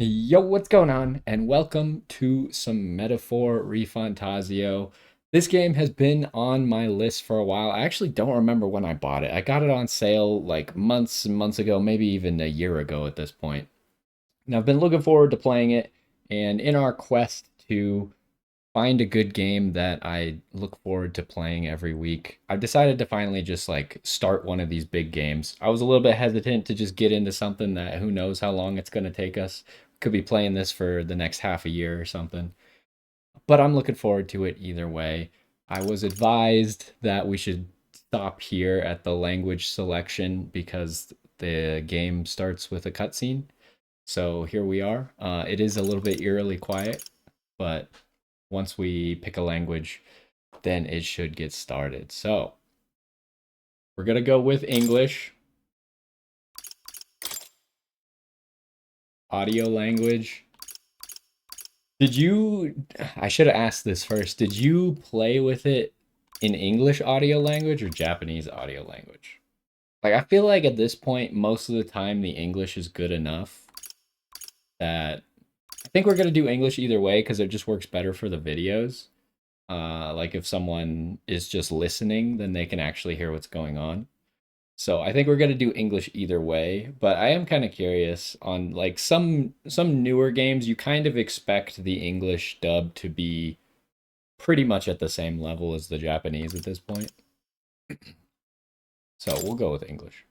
Yo, what's going on? And welcome to some Metaphor ReFantazio. This game has been on my list for a while. I actually don't remember when I bought it. I got it on sale like months and months ago, maybe even a year ago at this point. And I've been looking forward to playing it. And in our quest to find a good game that I look forward to playing every week, I've decided to finally just like start one of these big games. I was a little bit hesitant to just get into something that who knows how long it's going to take us. Could be playing this for the next half a year or something. But I'm looking forward to it either way. I was advised that we should stop here at the language selection because the game starts with a cutscene. So here we are. It is a little bit eerily quiet, but once we pick a language, then it should get started. So we're going to go with English. Audio language. I should have asked this first. Did you play with it in English audio language or Japanese audio language? Like, I feel like at this point, most of the time, the English is good enough that I think we're going to do English either way because it just works better for the videos. Like if someone is just listening, then they can actually hear what's going on. So I think we're gonna do English either way, but I am kind of curious on like some newer games. You kind of expect the English dub to be pretty much at the same level as the Japanese at this point. So we'll go with English.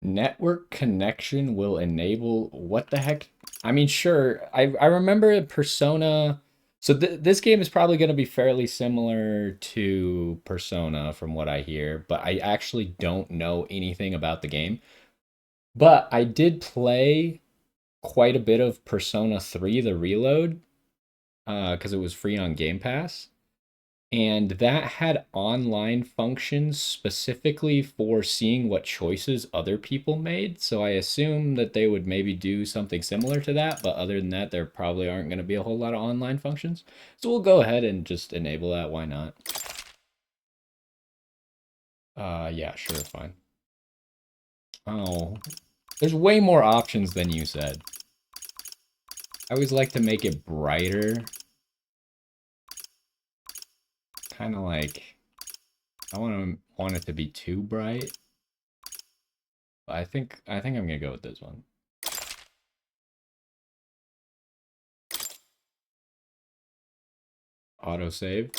Network connection will enable what the heck? I mean, sure. I remember Persona. So this game is probably going to be fairly similar to Persona from what I hear, but I actually don't know anything about the game. But I did play quite a bit of Persona 3, the Reload, because it was free on Game Pass. And that had online functions specifically for seeing what choices other people made. So I assume that they would maybe do something similar to that, but other than that, there probably aren't going to be a whole lot of online functions. So we'll go ahead and just enable that. Why not? Yeah, sure, fine. Oh, there's way more options than you said. I always like to make it brighter. Kind of like, I want it to be too bright. But I think I'm gonna go with this one. Autosave.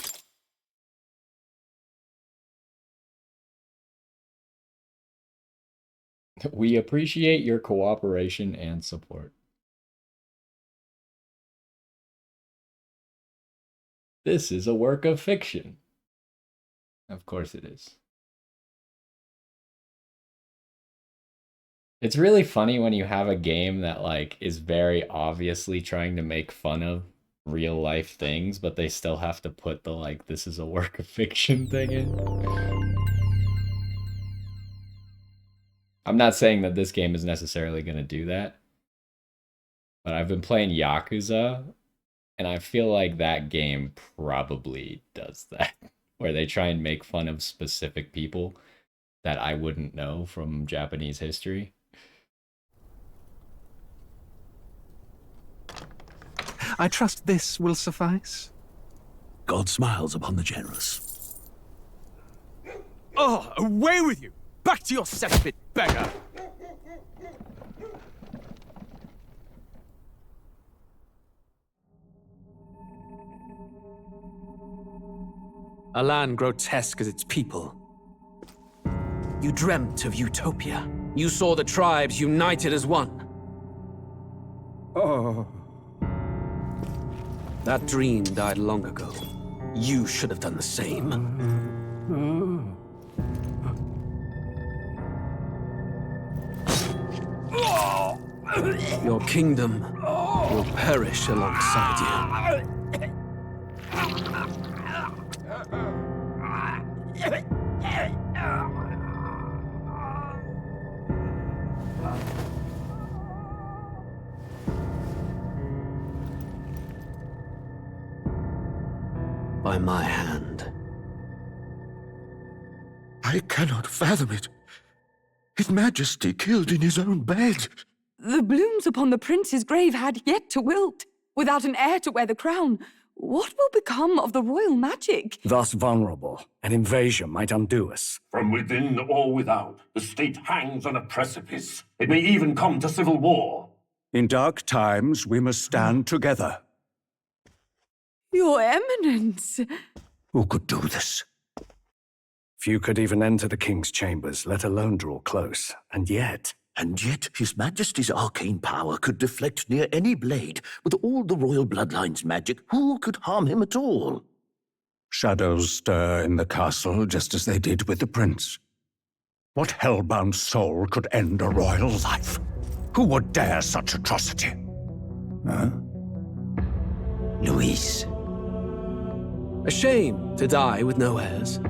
We appreciate your cooperation and support. This is a work of fiction. Of course it is. It's really funny when you have a game that like is very obviously trying to make fun of real life things, but they still have to put the like this is a work of fiction thing in. I'm not saying that this game is necessarily going to do that, but I've been playing Yakuza and I feel like that game probably does that, where they try and make fun of specific people that I wouldn't know from Japanese history. I trust this will suffice. God smiles upon the generous. Oh, away with you! Back to your cesspit, beggar! A land grotesque as its people. You dreamt of utopia. You saw the tribes united as one. Oh. That dream died long ago. You should have done the same. Your kingdom will perish alongside you. By my hand. I cannot fathom it. His Majesty killed in his own bed. The blooms upon the prince's grave had yet to wilt. Without an heir to wear the crown, what will become of the royal magic? Thus vulnerable, an invasion might undo us. From within or without, the state hangs on a precipice. It may even come to civil war. In dark times, we must stand together. Your Eminence. Who could do this? Few could even enter the king's chambers, let alone draw close. And yet, His Majesty's arcane power could deflect near any blade. With all the royal bloodline's magic, who could harm him at all? shadows stir in the castle just as they did with the prince. What hellbound soul could end a royal life? Who would dare such atrocity? Huh? Luis. A shame to die with no heirs.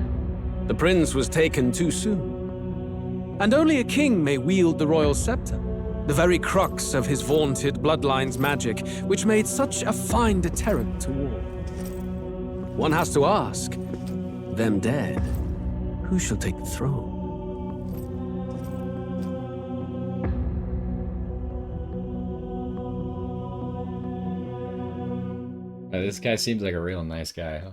The prince was taken too soon. And only a king may wield the royal scepter, the very crux of his vaunted bloodline's magic, which made such a fine deterrent to war. One has to ask, them dead, who shall take the throne? This guy seems like a real nice guy, huh?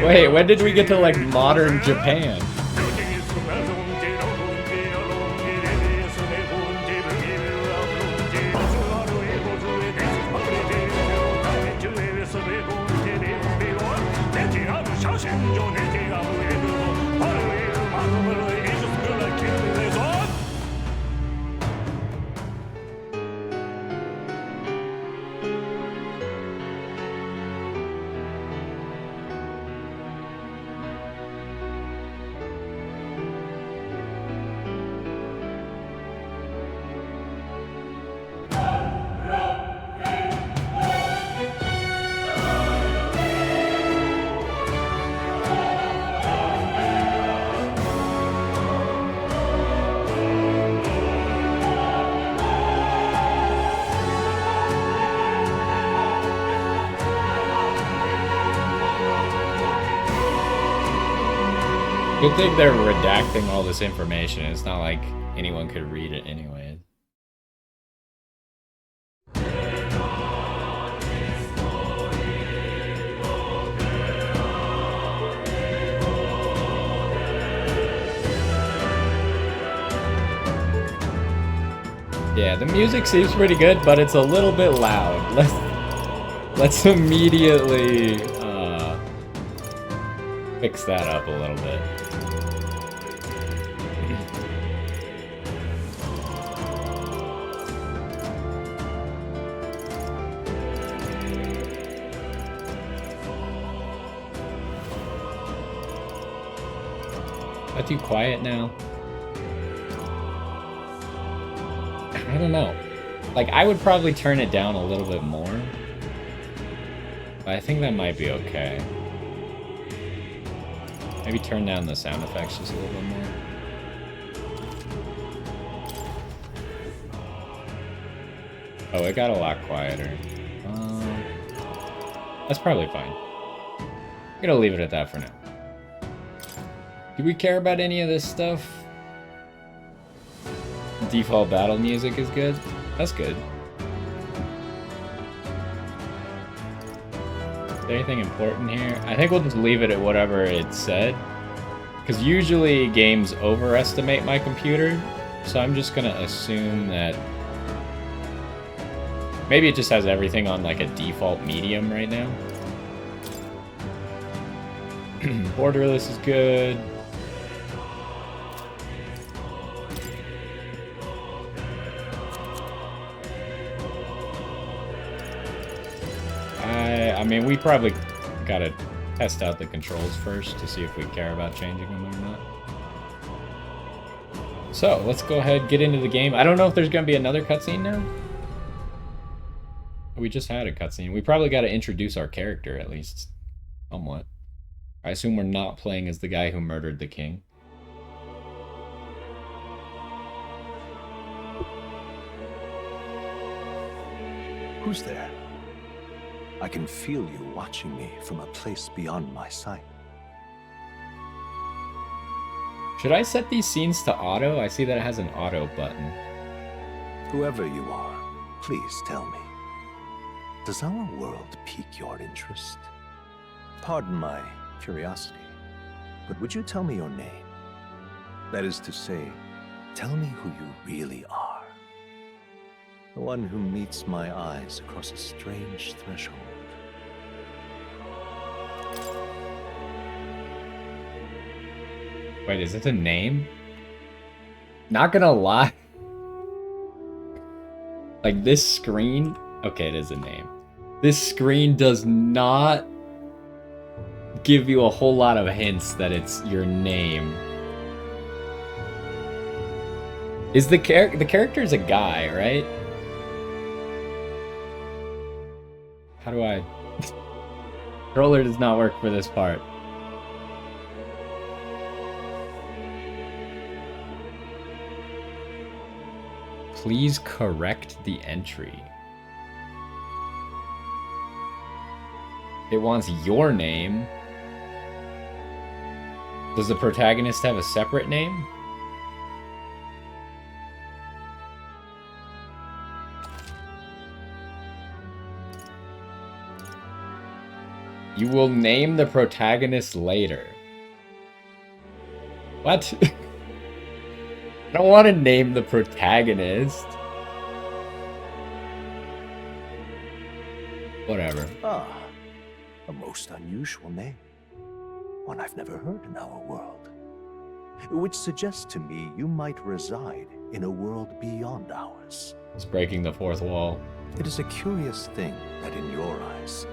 Wait, when did we get to, like, modern Japan? Good thing they're redacting all this information. It's not like anyone could read it anyway. Yeah, the music seems pretty good, but it's a little bit loud. Let's immediately fix that up a little bit. Is that too quiet now? I don't know. Like, I would probably turn it down a little bit more. But I think that might be okay. Maybe turn down the sound effects just a little bit more. Oh, it got a lot quieter. That's probably fine. I'm gonna leave it at that for now. Do we care about any of this stuff? Default battle music is good. That's good. Is there anything important here? I think we'll just leave it at whatever it said. Because usually games overestimate my computer. So I'm just gonna assume that maybe it just has everything on like a default medium right now. Borderless is good. I mean, we probably gotta test out the controls first to see if we care about changing them or not. So, let's go ahead, get into the game. I don't know if there's gonna be another cutscene now. We just had a cutscene. We probably gotta introduce our character, at least. Somewhat. I assume we're not playing as the guy who murdered the king. Who's there? I can feel you watching me from a place beyond my sight. Should I set these scenes to auto? I see that it has an auto button. Whoever you are, please tell me. Does our world pique your interest? Pardon my curiosity, but would you tell me your name? That is to say, tell me who you really are. The one who meets my eyes across a strange threshold. Wait, is it a name? Not gonna lie. Like, this screen... Okay, it is a name. This screen does not give you a whole lot of hints that it's your name. Is the character's a guy, right? How do I... Controller does not work for this part. Please correct the entry. It wants your name. Does the protagonist have a separate name? You will name the protagonist later. What? I don't want to name the protagonist. Whatever. Ah, a most unusual name. One I've never heard in our world. Which suggests to me you might reside in a world beyond ours. It's breaking the fourth wall. It is a curious thing that in your eyes,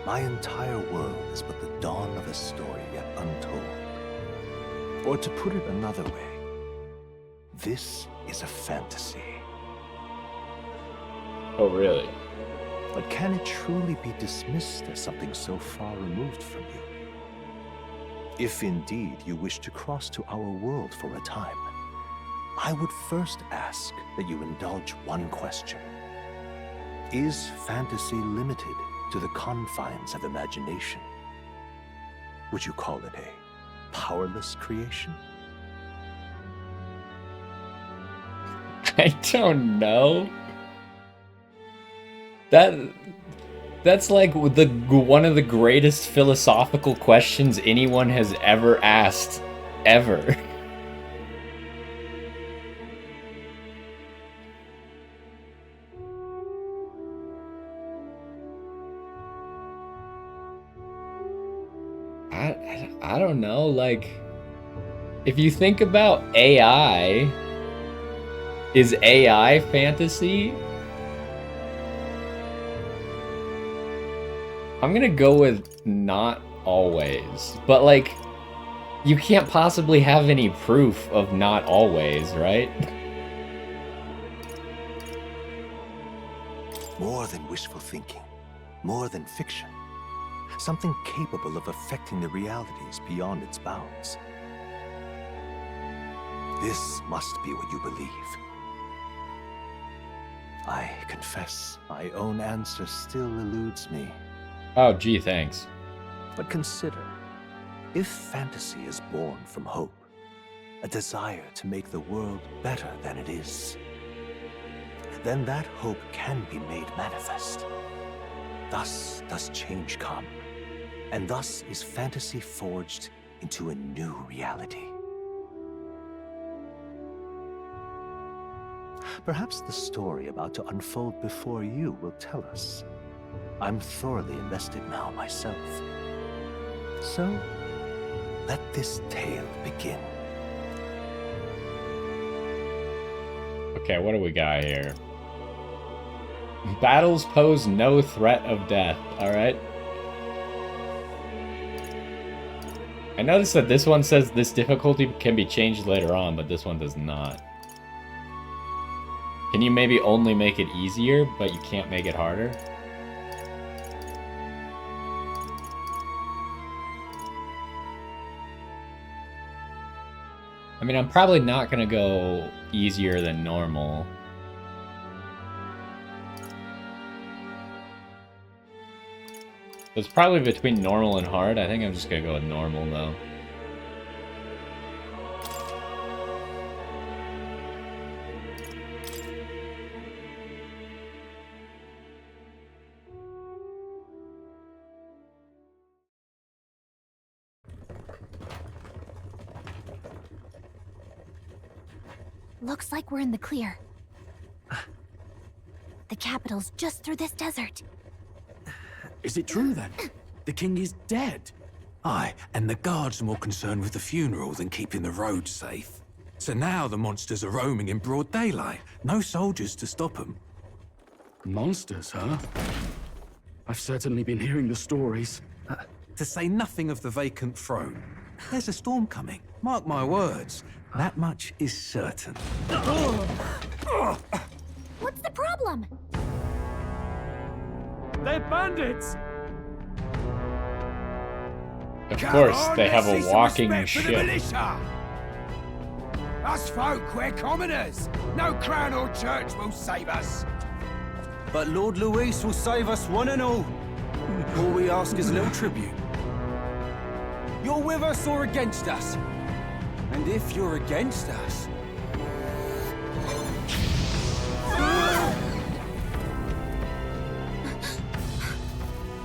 my entire world is but the dawn of a story yet untold. Or to put it another way, this is a fantasy. Oh, really? But can it truly be dismissed as something so far removed from you? If indeed you wish to cross to our world for a time, I would first ask that you indulge one question. Is fantasy limited to the confines of imagination? Would you call it a powerless creation? I don't know. That's like one of the greatest philosophical questions anyone has ever asked, ever. I don't know, like, if you think about AI, is AI fantasy? I'm gonna go with not always, but like, you can't possibly have any proof of not always, right? More than wishful thinking, more than fiction. Something capable of affecting the realities beyond its bounds. This must be what you believe. I confess, my own answer still eludes me. Oh, gee, thanks. But consider, if fantasy is born from hope, a desire to make the world better than it is, then that hope can be made manifest. Thus does change come, and thus is fantasy forged into a new reality. Perhaps the story about to unfold before you will tell us. I'm thoroughly invested now myself. So, let this tale begin. Okay, what do we got here? Battles pose no threat of death, alright? I noticed that this one says this difficulty can be changed later on, but this one does not. Can you maybe only make it easier, but you can't make it harder? I mean, I'm probably not gonna go easier than normal. It's probably between normal and hard. I think I'm just gonna go with normal, though. Looks like we're in the clear. The capital's just through this desert. Is it true then? The king is dead? Aye, and the guards are more concerned with the funeral than keeping the roads safe. So now the monsters are roaming in broad daylight. No soldiers to stop them. Monsters, huh? I've certainly been hearing the stories. To say nothing of the vacant throne. There's a storm coming. Mark my words. That much is certain. What's the problem? They're bandits! Of course, they have a walking ship. Us folk, we're commoners. No crown or church will save us. But Lord Luis will save us one and all. All we ask is a little tribute. You're with us or against us? And if you're against us...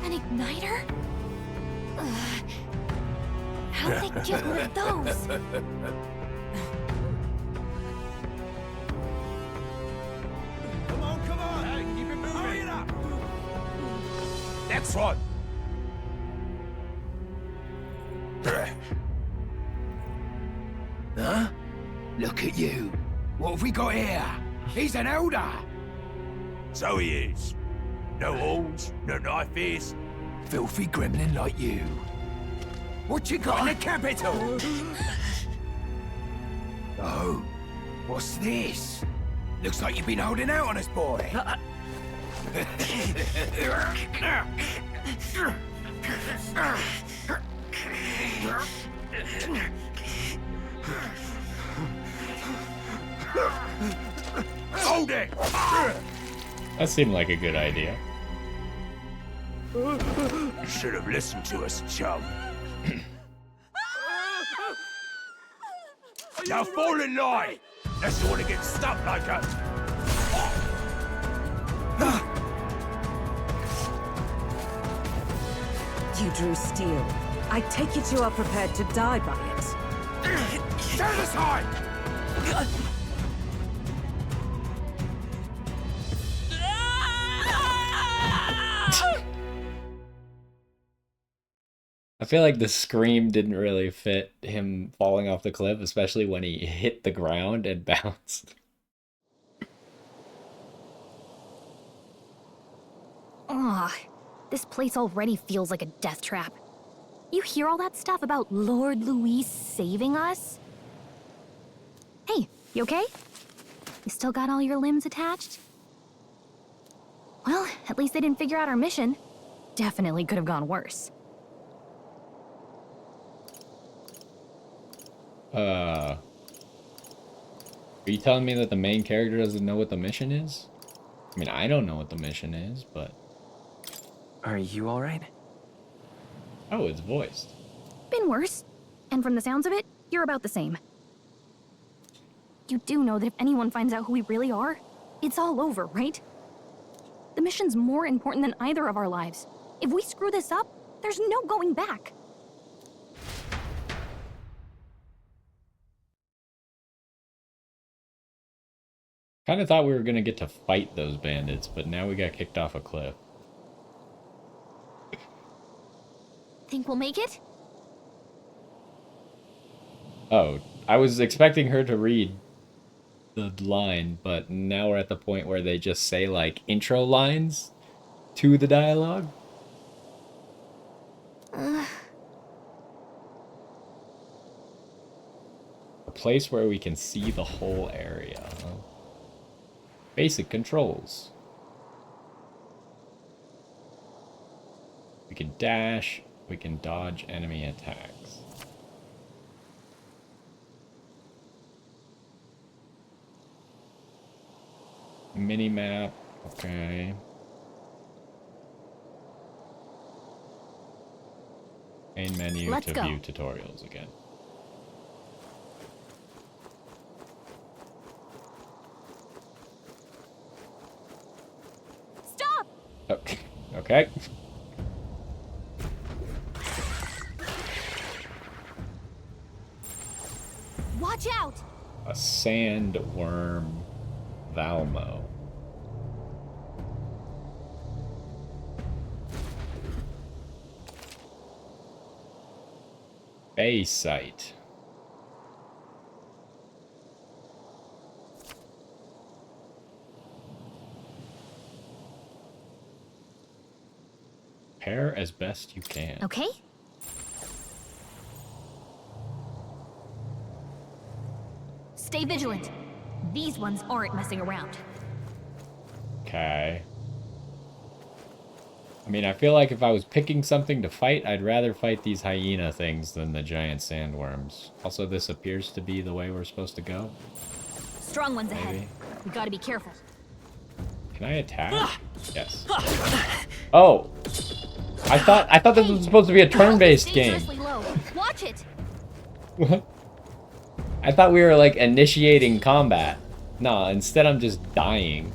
An igniter? How'd they get one of those? Come on! Hey, keep it moving! Hurry it up! That's right! Huh? Look at you. What have we got here? He's an elder. So he is. No horns, no knife is. Filthy gremlin like you. What you got in the capital? Oh, what's this? Looks like you've been holding out on us, boy. Hold it! That seemed like a good idea. You should have listened to us, chum. Now fall in line! Unless you want to get stuck like us. You drew steel. I take it you are prepared to die by it. Stand aside! I feel like the scream didn't really fit him falling off the cliff, especially when he hit the ground and bounced. Ugh, this place already feels like a death trap. You hear all that stuff about Lord Luis saving us? Hey, you okay? You still got all your limbs attached? Well, at least they didn't figure out our mission. Definitely could have gone worse. Are you telling me that the main character doesn't know what the mission is? I mean, I don't know what the mission is, but... Are you alright? Oh, it's voiced. Been worse. And from the sounds of it, you're about the same. You do know that if anyone finds out who we really are, it's all over, right? The mission's more important than either of our lives. If we screw this up, there's no going back. Kind of thought we were going to get to fight those bandits, but now we got kicked off a cliff. Think we'll make it? Oh, I was expecting her to read the line, but now we're at the point where they just say, like, intro lines to the dialogue. A place where we can see the whole area. Basic controls. We can dash, we can dodge enemy attacks. Mini-map, okay. Main menu Let's to go. view tutorials again. Stop! Okay. Okay. Watch out! A sandworm Valmo. Bay site. Prepare as best you can. Okay. Stay vigilant. These ones aren't messing around. Okay. I mean, I feel like if I was picking something to fight, I'd rather fight these hyena things than the giant sandworms. Also, this appears to be the way we're supposed to go. Strong ones Maybe. ahead. We gotta be careful. Can I attack? Yes. Oh! I thought this was supposed to be a turn-based game. Low. Watch it. What? I thought we were like initiating combat. No, instead I'm just dying.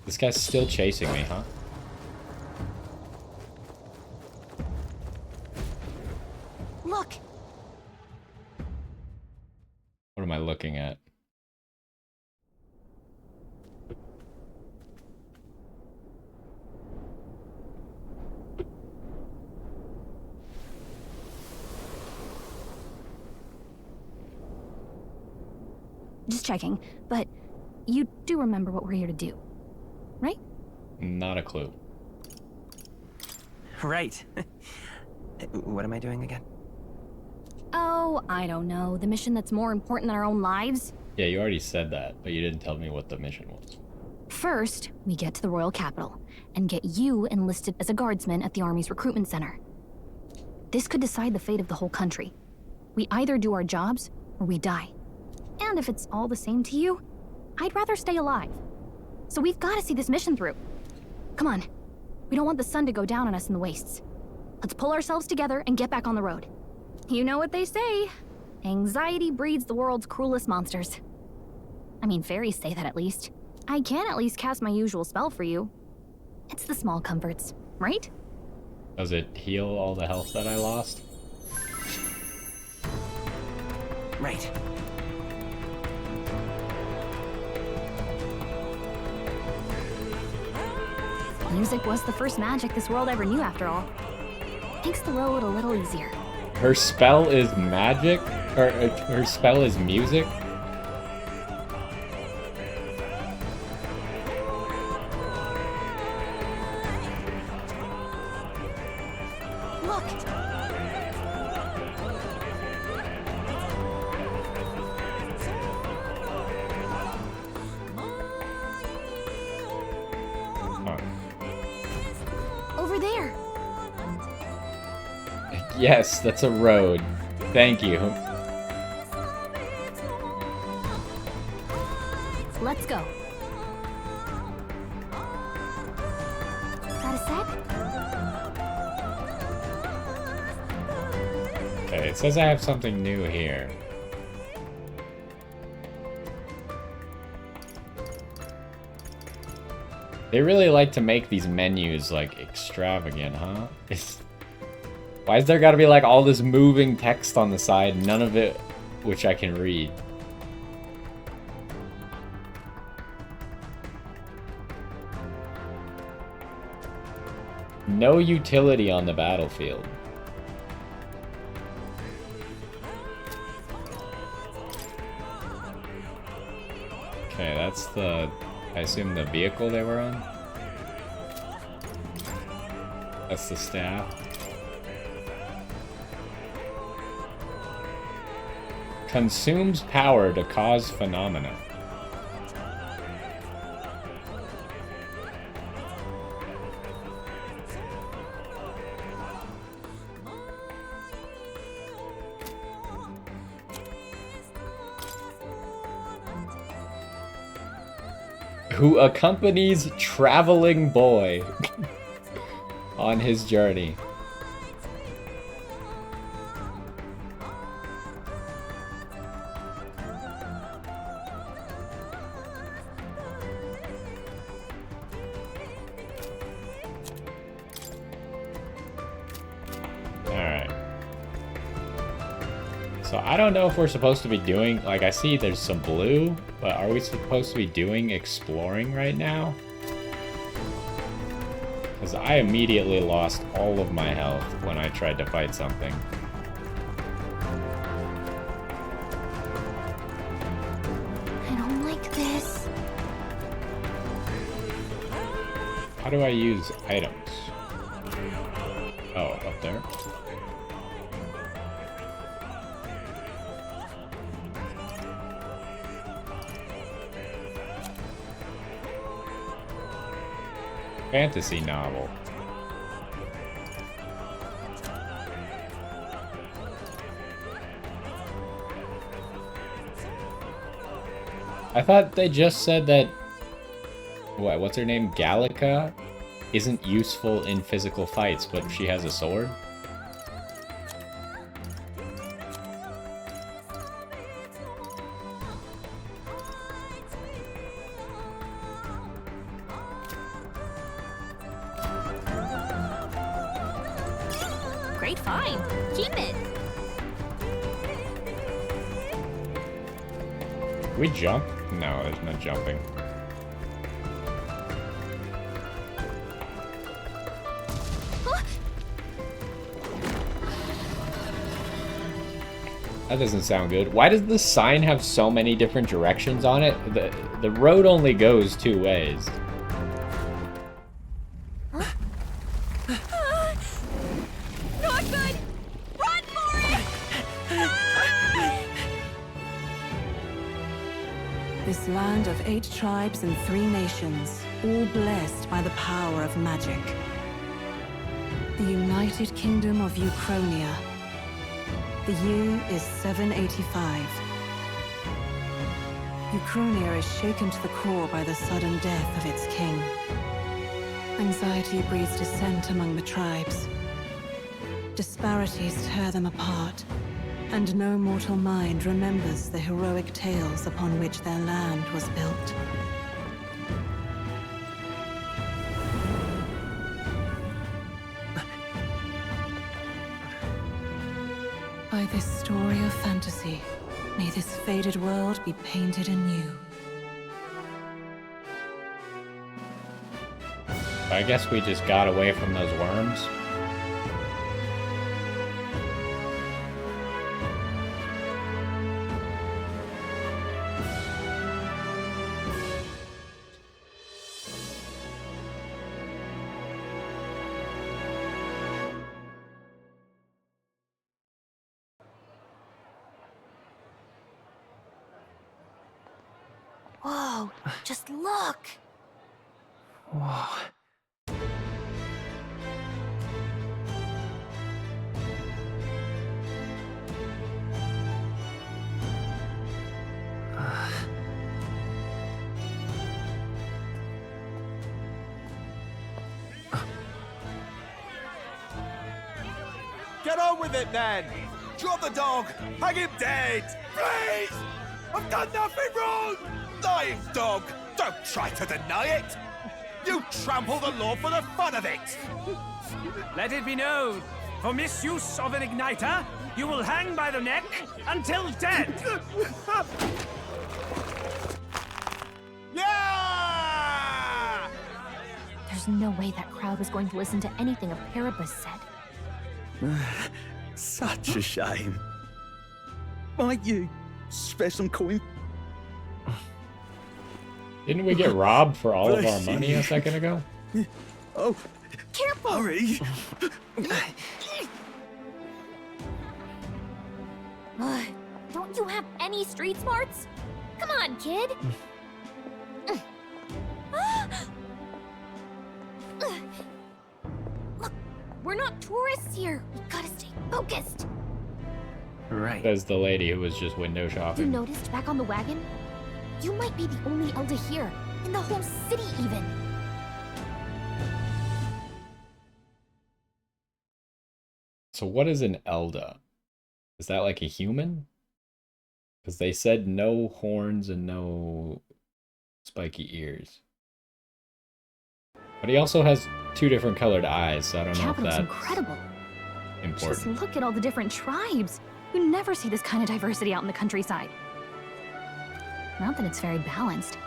This guy's still chasing me, huh? Look. What am I looking at? Just checking, but you do remember what we're here to do, right? Not a clue. Right. What am I doing again? Oh, I don't know. The mission that's more important than our own lives? Yeah, you already said that, but you didn't tell me what the mission was. First, we get to the royal capital and get you enlisted as a guardsman at the army's recruitment center. This could decide the fate of the whole country. We either do our jobs or we die. And if it's all the same to you, I'd rather stay alive. So we've got to see this mission through. Come on. We don't want the sun to go down on us in the wastes. Let's pull ourselves together and get back on the road. You know what they say. Anxiety breeds the world's cruelest monsters. I mean, fairies say that at least. I can at least cast my usual spell for you. It's the small comforts, right? Does it heal all the health that I lost? Right. Music was the first magic this world ever knew, after all. Makes the road a little easier. Her spell is magic? Or her spell is music? Look! Over there! Yes, that's a road. Thank you. Let's go. Got a sec? Okay, it says I have something new here. They really like to make these menus, like, extravagant, huh? Why is there gotta be, like, all this moving text on the side, none of it which I can read? No utility on the battlefield. Okay, that's the... I assume the vehicle they were on? That's the staff. Consumes power to cause phenomena. Who accompanies traveling boy on his journey. So I don't know if we're supposed to be doing, like I see there's some blue, but are we supposed to be doing exploring right now? Because I immediately lost all of my health when I tried to fight something. I don't like this. How do I use items? Oh, up there. Fantasy novel. I thought they just said that what's her name? Gallica isn't useful in physical fights, but she has a sword. Great find. Keep it. Can we jump? No, there's no jumping. That doesn't sound good. Why does this sign have so many different directions on it? The road only goes 2 ways. Not good. Run for it. This land of 8 tribes and 3 nations, all blessed by the power of magic. The United Kingdom of Uchronia. The year is 785. Uchronia is shaken to the core by the sudden death of its king. Anxiety breeds dissent among the tribes. Disparities tear them apart, and no mortal mind remembers the heroic tales upon which their land was built. By this story of fantasy, may this faded world be painted anew. I guess we just got away from those worms. Whoa, just look. Whoa. Get on with it, then! Drop the dog! Hang him dead! Please! I've done nothing wrong! Lying dog! Don't try to deny it! You trample the law for the fun of it! Let it be known, for misuse of an igniter, you will hang by the neck until dead! Yeah! There's no way that crowd was going to listen to anything a Paribus said. Such a shame. Might you spare some coin? Didn't we get robbed for all of our money a second ago? Oh, careful! Hurry! Don't you have any street smarts? Come on, kid! Look, we're not tourists here. We gotta stay focused. Right. Says the lady who was just window You shopping. noticed back on the wagon? You might be the only Elder here, in the whole city even. So what is an Elda? Is that like a human? Because they said no horns and no spiky ears. But he also has 2 different colored eyes, so I don't know if Capital's that's incredible. important. Just look at all the different tribes. You never see this kind of diversity out in the countryside. Not that it's very balanced.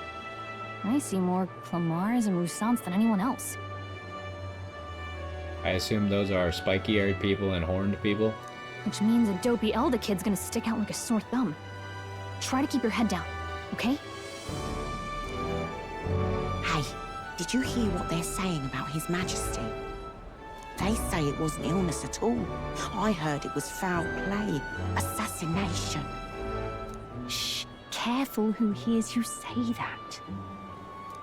I see more Clamars and Roussants than anyone else. I assume those are spiky-haired people and horned people. Which means a dopey Elda kid's gonna stick out like a sore thumb. Try to keep your head down, okay? Hey, did you hear what they're saying about His Majesty? They say it wasn't illness at all. I heard it was foul play, assassination. Shh, careful who hears you say that.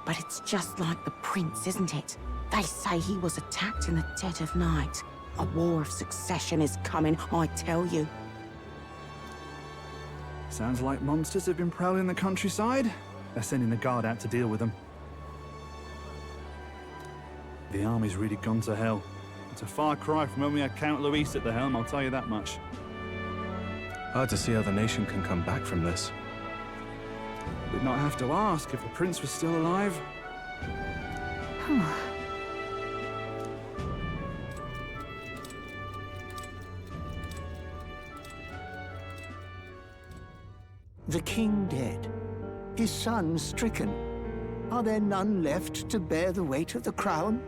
But it's just like the prince, isn't it? They say he was attacked in the dead of night. A war of succession is coming, I tell you. Sounds like monsters have been prowling the countryside. They're sending the guard out to deal with them. The army's really gone to hell. It's a far cry from when we had Count Luis at the helm, I'll tell you that much. Hard to see how the nation can come back from this. We'd not have to ask if the prince was still alive. The king dead, his son stricken. Are there none left to bear the weight of the crown?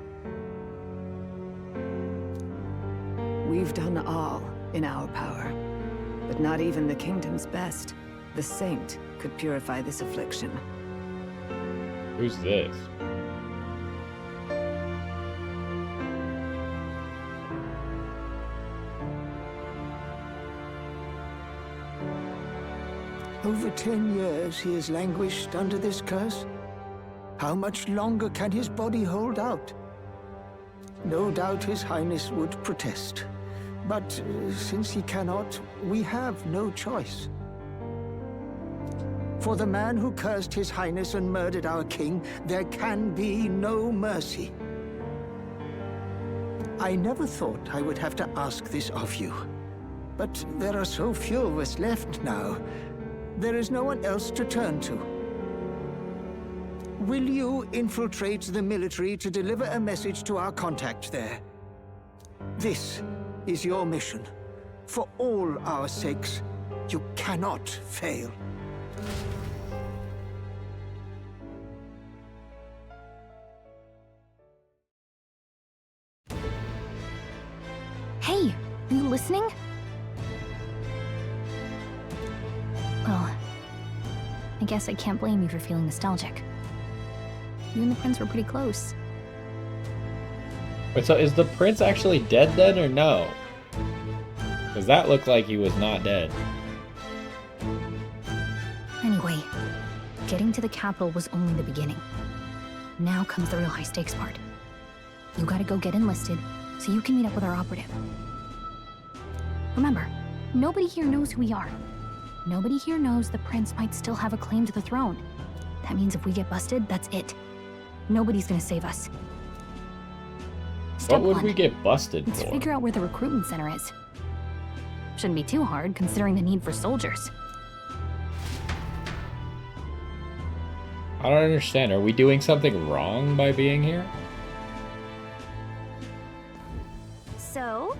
We've done all in our power, but not even the kingdom's best, the saint, could purify this affliction. Who's this? Over 10 years he has languished under this curse. How much longer can his body hold out? No doubt His Highness would protest. But since he cannot, we have no choice. For the man who cursed His Highness and murdered our king, there can be no mercy. I never thought I would have to ask this of you. But there are so few of us left now. There is no one else to turn to. Will you infiltrate the military to deliver a message to our contact there? This is your mission. For all our sakes, you cannot fail. Hey, are you listening? Well, I guess I can't blame you for feeling nostalgic. You and the prince were pretty close. Wait, so is the prince actually dead then, or no? Because that looked like he was not dead. Anyway, getting to the capital was only the beginning. Now comes the real high-stakes part. You gotta go get enlisted, so you can meet up with our operative. Remember, nobody here knows who we are. Nobody here knows the prince might still have a claim to the throne. That means if we get busted, that's it. Nobody's gonna save us. What would we get busted Let's for? figure out where the recruitment center is. Shouldn't be too hard, considering the need for soldiers. I don't understand. Are we doing something wrong by being here? So?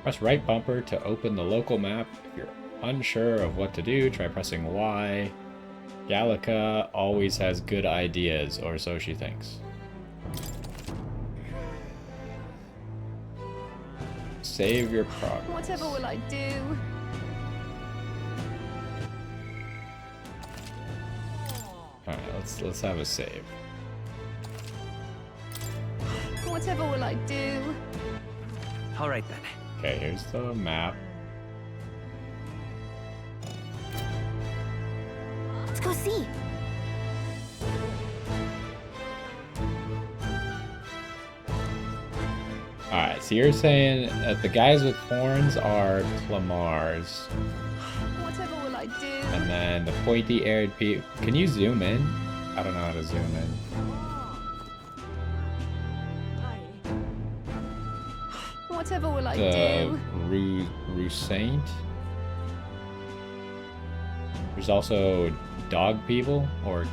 Press right bumper to open the local map. If you're unsure of what to do, try pressing Y. Gallica always has good ideas, or so she thinks. Save your progress. Whatever will I do? Alright, let's have a save. Whatever will I do? All right then. Okay, here's the map. Let's go see. Alright, so you're saying that the guys with horns are Clamars. Whatever will I do? And then the pointy-eared people... Can you zoom in? I don't know how to zoom in. Whatever will I The do? Roussant. There's also dog people, or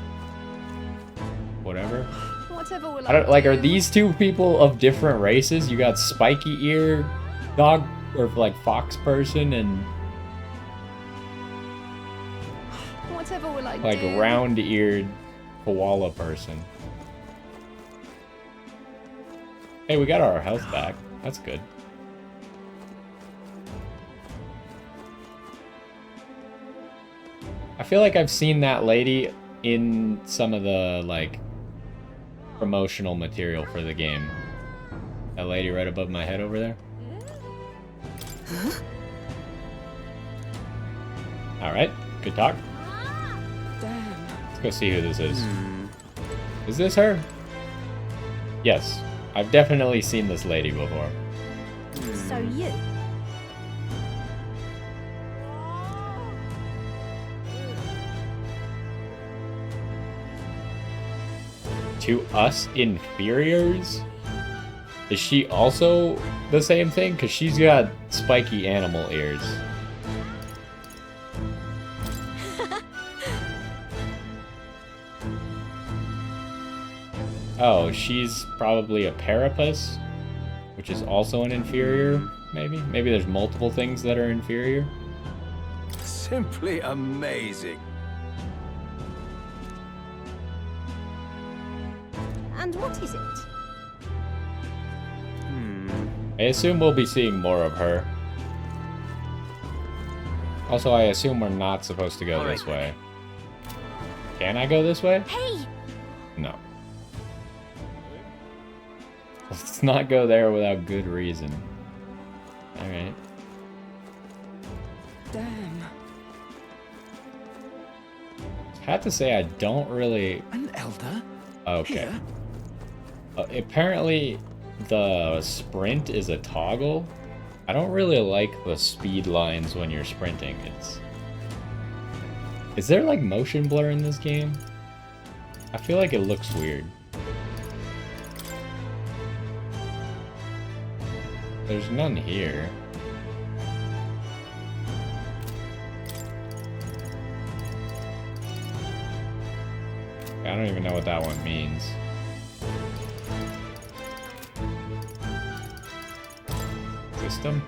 whatever. Whatever will I don't like. Are these two people of different races? You got spiky ear dog or like fox person and Whatever will I like do? round-eared koala person. Hey, we got our health back. That's good. I feel like I've seen that lady in some of the, like, promotional material for the game. That lady right above my head over there. Alright, good talk. Let's go see who this is. Is this her? Yes. I've definitely seen this lady before. So you. To us inferiors? Is she also the same thing? Because she's got spiky animal ears. Oh, she's probably a Parapus, which is also an inferior, maybe? Maybe there's multiple things that are inferior? Simply amazing. And what is it? I assume we'll be seeing more of her. Also, I assume we're not supposed to go this way. Can I go this way? Hey! No. Let's not go there without good reason. Alright. Damn. I have to say, I don't really... An elder? Okay. Apparently, the sprint is a toggle. I don't really like the speed lines when you're sprinting. Is there, like, motion blur in this game? I feel like it looks weird. There's none here. I don't even know what that one means. System?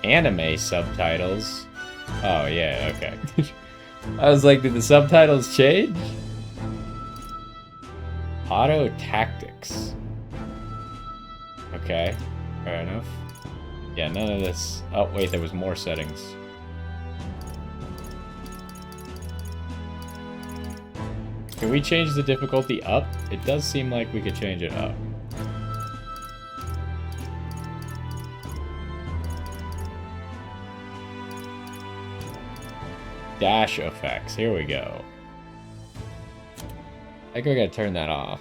Anime subtitles? Oh, yeah, okay. I was like, did the subtitles change? Auto tactics. Okay, fair enough. Yeah, none of this. Oh, wait, there was more settings. Can we change the difficulty up? It does seem like we could change it up. Dash effects. Here we go. I think I gotta turn that off.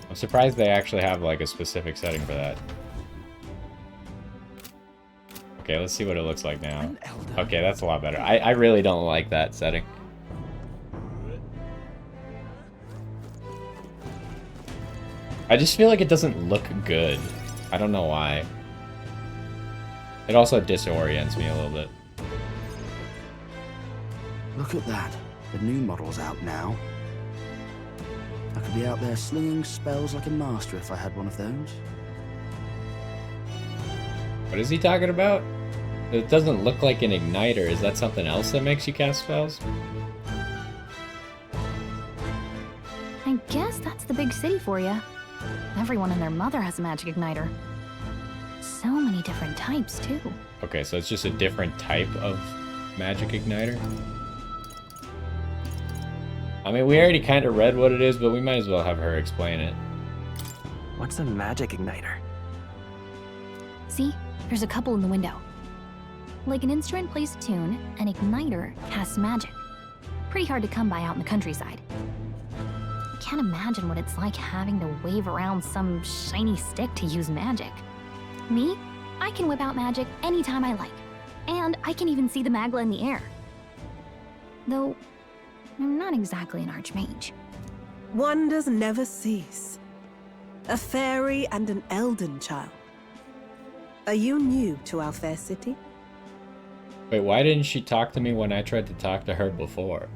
I'm surprised they actually have like a specific setting for that. Okay, let's see what it looks like now. Okay, that's a lot better. I really don't like that setting. I just feel like it doesn't look good. I don't know why. It also disorients me a little bit. Look at that. The new model's out now. I could be out there slinging spells like a master if I had one of those. What is he talking about? It doesn't look like an igniter. Is that something else that makes you cast spells? I guess that's the big city for you. Everyone and their mother has a magic igniter. So many different types, too. Okay, so it's just a different type of magic igniter? I mean, we already kind of read what it is, but we might as well have her explain it. What's a magic igniter? See? There's a couple in the window. Like an instrument plays a tune, an igniter casts magic. Pretty hard to come by out in the countryside. Can't imagine what it's like having to wave around some shiny stick to use magic. Me? I can whip out magic anytime I like. And I can even see the magla in the air. Though, I'm not exactly an archmage. Wonders never cease. A fairy and an elden child. Are you new to our fair city? Wait, why didn't she talk to me when I tried to talk to her before?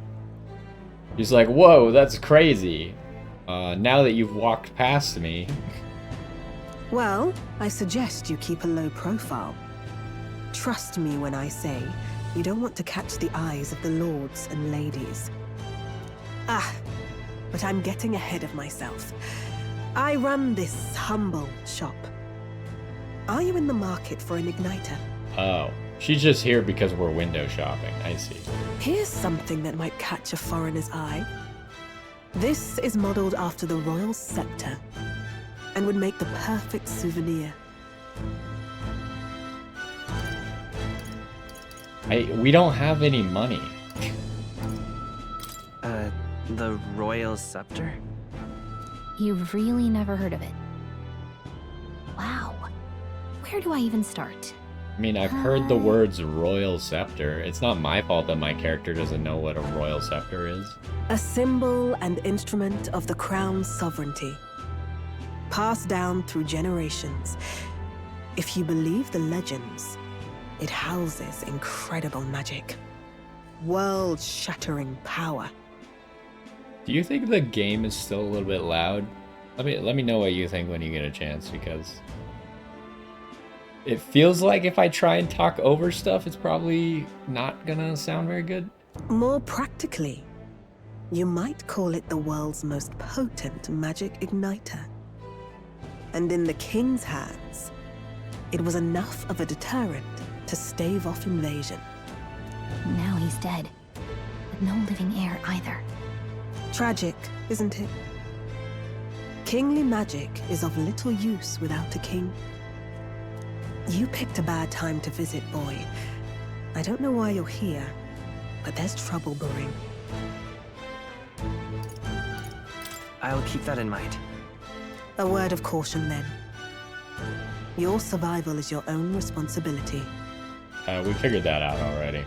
She's like, whoa, that's crazy. Now that you've walked past me. Well, I suggest you keep a low profile. Trust me when I say you don't want to catch the eyes of the lords and ladies. Ah, but I'm getting ahead of myself. I run this humble shop. Are you in the market for an igniter? Oh, she's just here because we're window shopping. I see. Here's something that might catch a foreigner's eye. This is modeled after the royal scepter and would make the perfect souvenir. We don't have any money. The royal scepter? You've really never heard of it. Wow. Where do I even start? I mean, I've heard the words royal scepter. It's not my fault that my character doesn't know what a royal scepter is. A symbol and instrument of the crown's sovereignty, passed down through generations. If you believe the legends, it houses incredible magic, world-shattering power. Do you think the game is still a little bit loud? Let me know what you think when you get a chance, because it feels like if I try and talk over stuff, it's probably not gonna sound very good. More practically, you might call it the world's most potent magic igniter. And in the king's hands, it was enough of a deterrent to stave off invasion. Now he's dead, but no living heir either. Tragic, isn't it? Kingly magic is of little use without a king. You picked a bad time to visit, boy. I don't know why you're here, but there's trouble brewing. I'll keep that in mind. A word of caution, then. Your survival is your own responsibility. We figured that out already.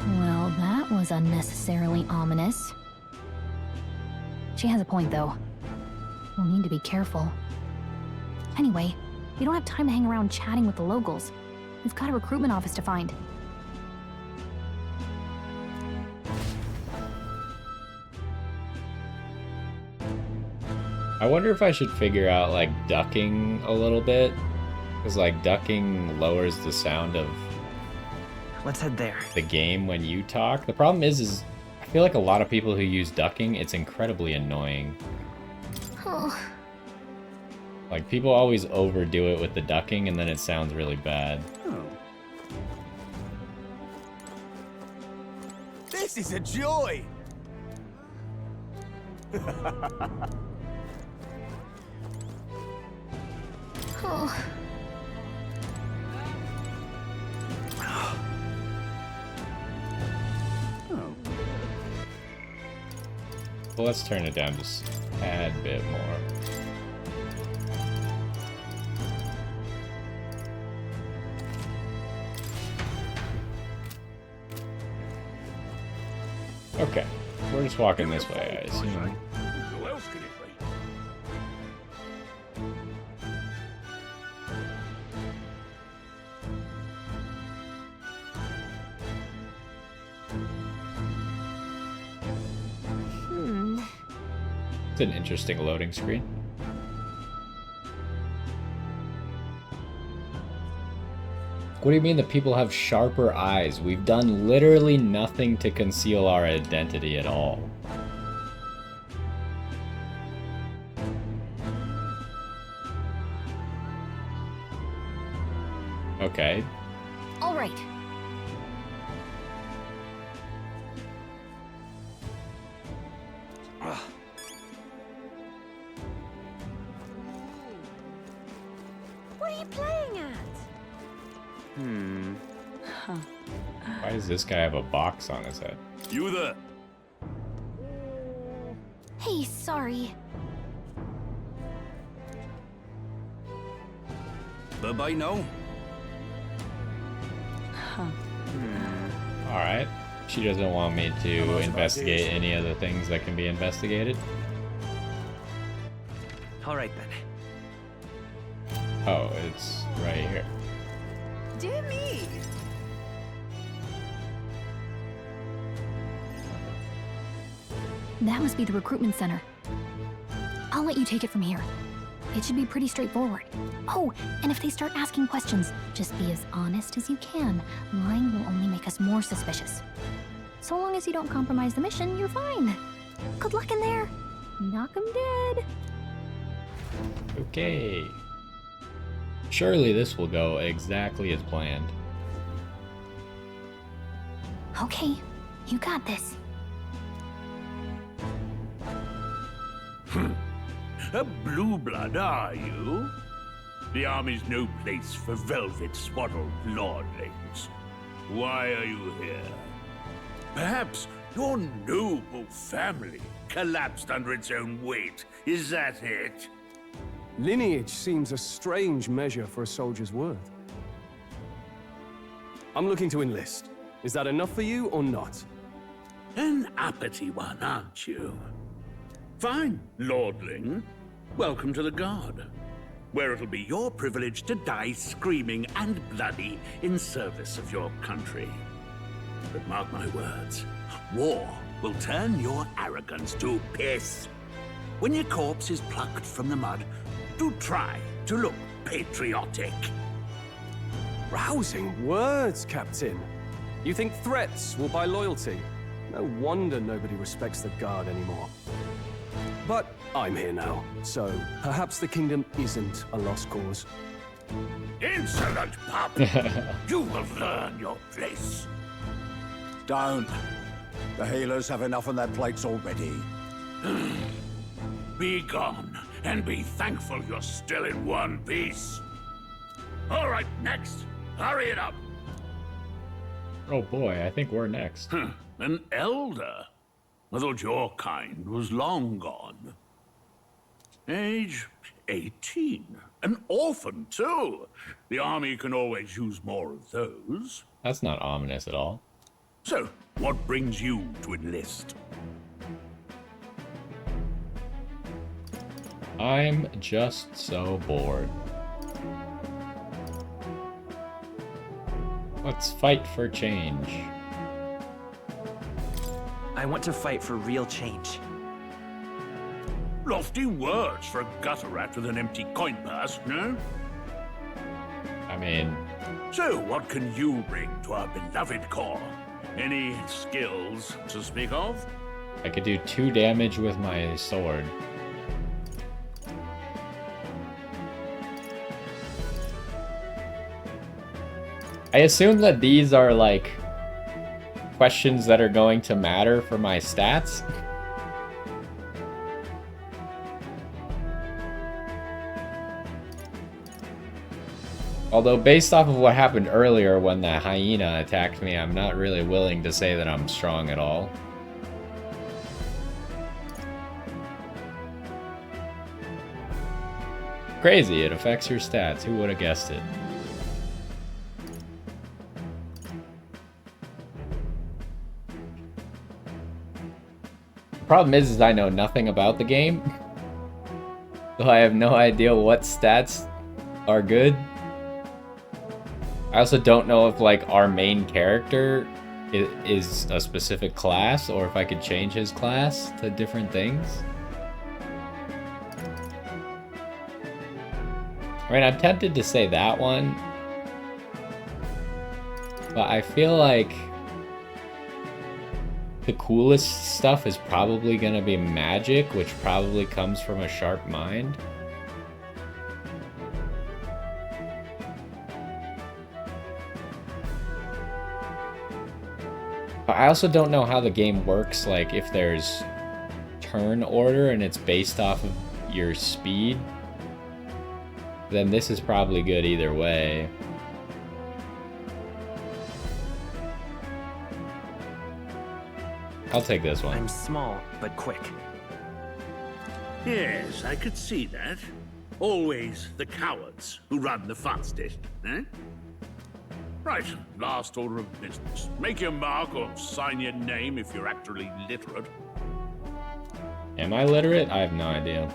Well, that was unnecessarily ominous. She has a point, though. We'll need to be careful. Anyway, we don't have time to hang around chatting with the locals. We've got a recruitment office to find. I wonder if I should figure out, like, ducking a little bit. Because, like, ducking lowers the sound of... Let's head there. ...the game when you talk. The problem is I feel like a lot of people who use ducking, it's incredibly annoying. Oh. Like, people always overdo it with the ducking, and then it sounds really bad. Oh. This is a joy! Oh. Well, let's turn it down just a tad bit more. Okay, we're just walking this way, I assume. Who else can it be? It's an interesting loading screen. What do you mean that people have sharper eyes? We've done literally nothing to conceal our identity at all. Okay. All right. What are you playing at? Why does this guy have a box on his head? You there? Hey, sorry. Bye-bye now. Alright. She doesn't want me to investigate any of the things that can be investigated. All right, then. Oh, it's right here. Dear me. That must be the recruitment center. I'll let you take it from here. It should be pretty straightforward. Oh, and if they start asking questions, just be as honest as you can. Lying will only make us more suspicious. So long as you don't compromise the mission, you're fine. Good luck in there. Knock 'em dead. Okay. Surely this will go exactly as planned. Okay, you got this. A blue blood, are you? The army's no place for velvet-swaddled lordlings. Why are you here? Perhaps your noble family collapsed under its own weight. Is that it? Lineage seems a strange measure for a soldier's worth. I'm looking to enlist. Is that enough for you or not? An uppity one, aren't you? Fine, lordling. Welcome to the Guard, where it'll be your privilege to die screaming and bloody in service of your country. But mark my words, war will turn your arrogance to piss. When your corpse is plucked from the mud, do try to look patriotic. Rousing words, Captain. You think threats will buy loyalty? No wonder nobody respects the Guard anymore. But I'm here now, so perhaps the kingdom isn't a lost cause. Insolent pup! You will learn your place. Don't. The healers have enough on their plates already. Be gone, and be thankful you're still in one piece. All right, next. Hurry it up. Oh boy, I think we're next. An elder? I thought your kind was long gone. Age 18. An orphan, too. The army can always use more of those. That's not ominous at all. So, what brings you to enlist? I'm just so bored. Let's fight for change. I want to fight for real change. Lofty words for a gutter rat with an empty coin purse, no? I mean... So, what can you bring to our beloved corps? Any skills to speak of? I could do 2 damage with my sword. I assume that these are, like, questions that are going to matter for my stats. Although, based off of what happened earlier when the hyena attacked me, I'm not really willing to say that I'm strong at all. Crazy, it affects your stats. Who would have guessed it? The problem is I know nothing about the game. So I have no idea what stats are good. I also don't know if, like, our main character is a specific class, or if I could change his class to different things. I mean, I'm tempted to say that one, but I feel like the coolest stuff is probably gonna be magic, which probably comes from a sharp mind. But I also don't know how the game works, like if there's turn order and it's based off of your speed, then this is probably good either way. I'll take this one. I'm small, but quick. Yes, I could see that. Always the cowards who run the fastest, eh? Right, last order of business. Make your mark or sign your name if you're actually literate. Am I literate? I have no idea.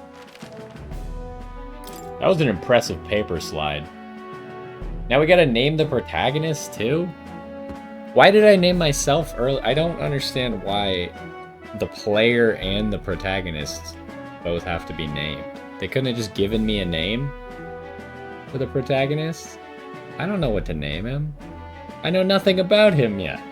That was an impressive paper slide. Now we gotta name the protagonist too? Why did I name myself early? I don't understand why the player and the protagonist both have to be named. They couldn't have just given me a name for the protagonist? I don't know what to name him. I know nothing about him yet.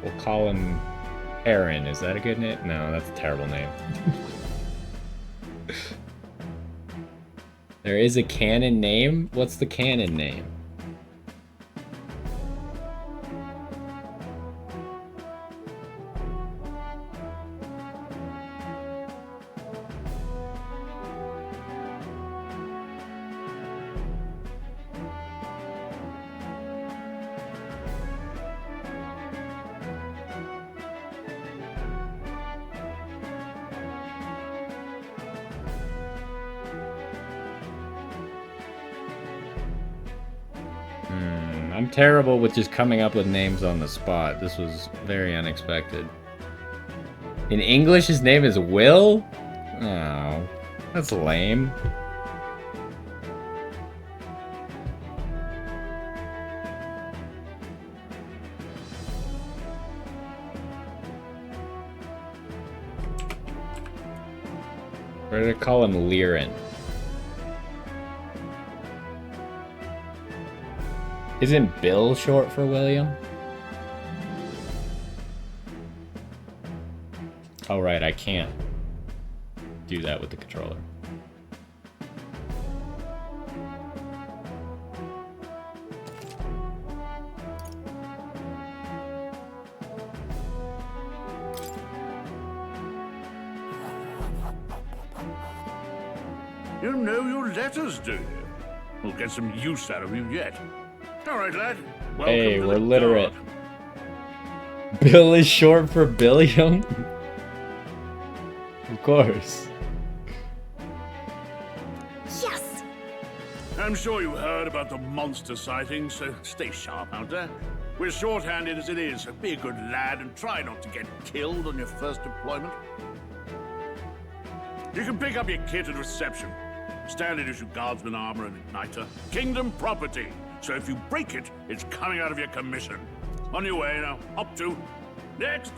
We'll call him Aaron. Is that a good name? No, that's a terrible name. There is a canon name? What's the canon name? I'm terrible with just coming up with names on the spot. This was very unexpected. In English, his name is Will? Oh, that's lame. We're gonna call him Liren. Isn't Bill short for William? Oh right, I can't do that with the controller. You know your letters, do you? We'll get some use out of you yet. All right, lad. Welcome Hey, to we're the literate. guard. Bill is short for Billiam? Of course. Yes! I'm sure you heard about the monster sightings, so stay sharp out there. We're short-handed as it is, so be a good lad and try not to get killed on your first deployment. You can pick up your kit at reception. Standard issue guardsman armor and igniter. Kingdom property. So if you break it, it's coming out of your commission. On your way now. Up to. Next.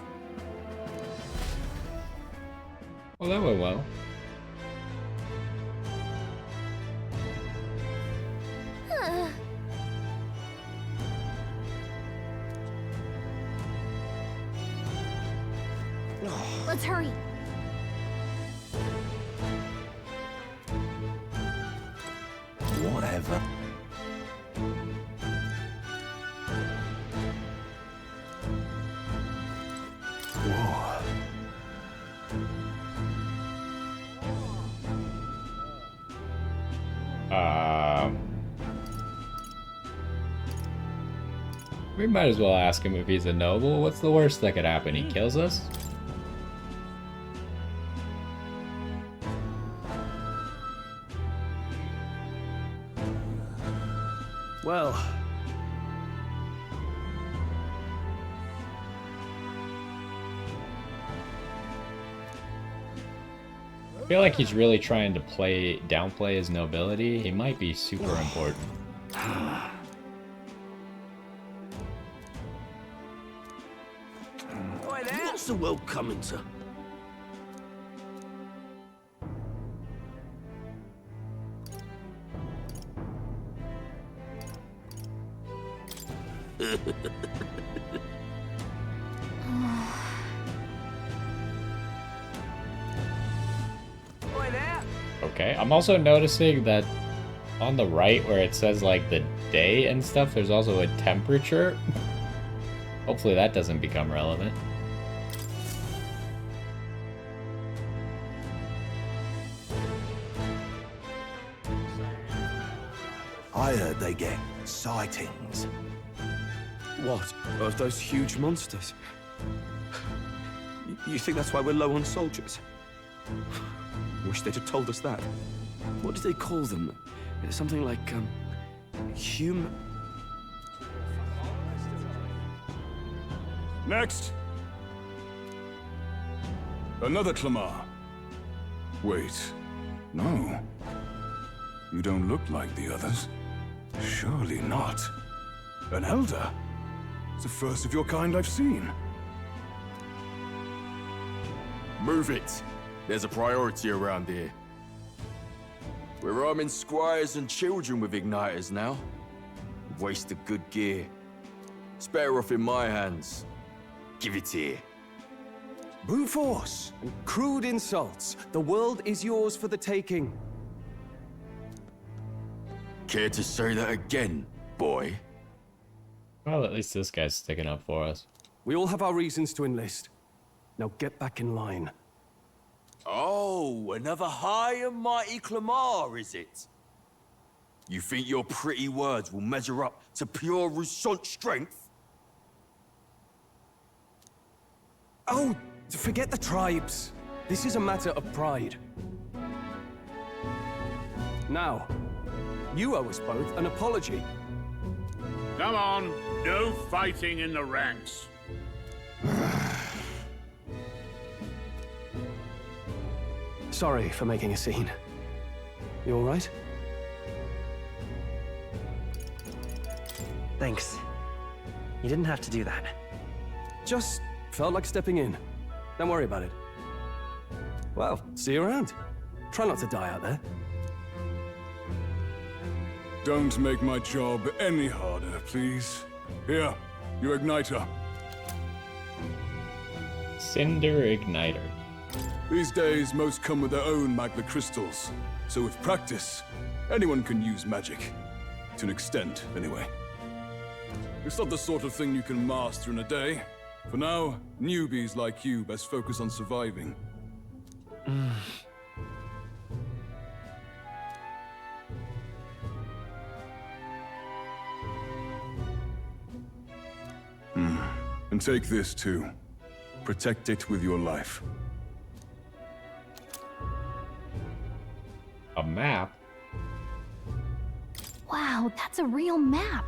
Well, that went well. Let's hurry. Whatever. Whoa. We might as well ask him if he's a noble. What's the worst that could happen? He kills us? Well, I feel like he's really trying to downplay his nobility. He might be super important. What's the world coming to? Okay, I'm also noticing that on the right where it says like the day and stuff, there's also a temperature. Hopefully that doesn't become relevant. I heard they get sightings. What? Of those huge monsters? You think that's why we're low on soldiers? Wish they'd have told us that. What did they call them? Something like, Next! Another Clamar. Wait, no. You don't look like the others. Surely not. An Elder? It's the first of your kind I've seen. Move it. There's a priority around here. We're arming squires and children with igniters now. Waste of good gear. It's better off in my hands. Give it here. Brute force and crude insults. The world is yours for the taking. Care to say that again, boy? Well, at least this guy's sticking up for us. We all have our reasons to enlist. Now get back in line. Oh, another high and mighty Clamar, is it? You think your pretty words will measure up to pure Roussant strength? Oh, forget the tribes. This is a matter of pride. Now, you owe us both an apology. Come on, no fighting in the ranks. Sorry for making a scene. You all right? Thanks. You didn't have to do that. Just felt like stepping in. Don't worry about it. Well, see you around. Try not to die out there. Don't make my job any harder, please. Here, your igniter. Cinder Igniter. These days, most come with their own magma crystals. So with practice, anyone can use magic. To an extent, anyway. It's not the sort of thing you can master in a day. For now, newbies like you best focus on surviving. And take this too. Protect it with your life. A map? Wow, that's a real map.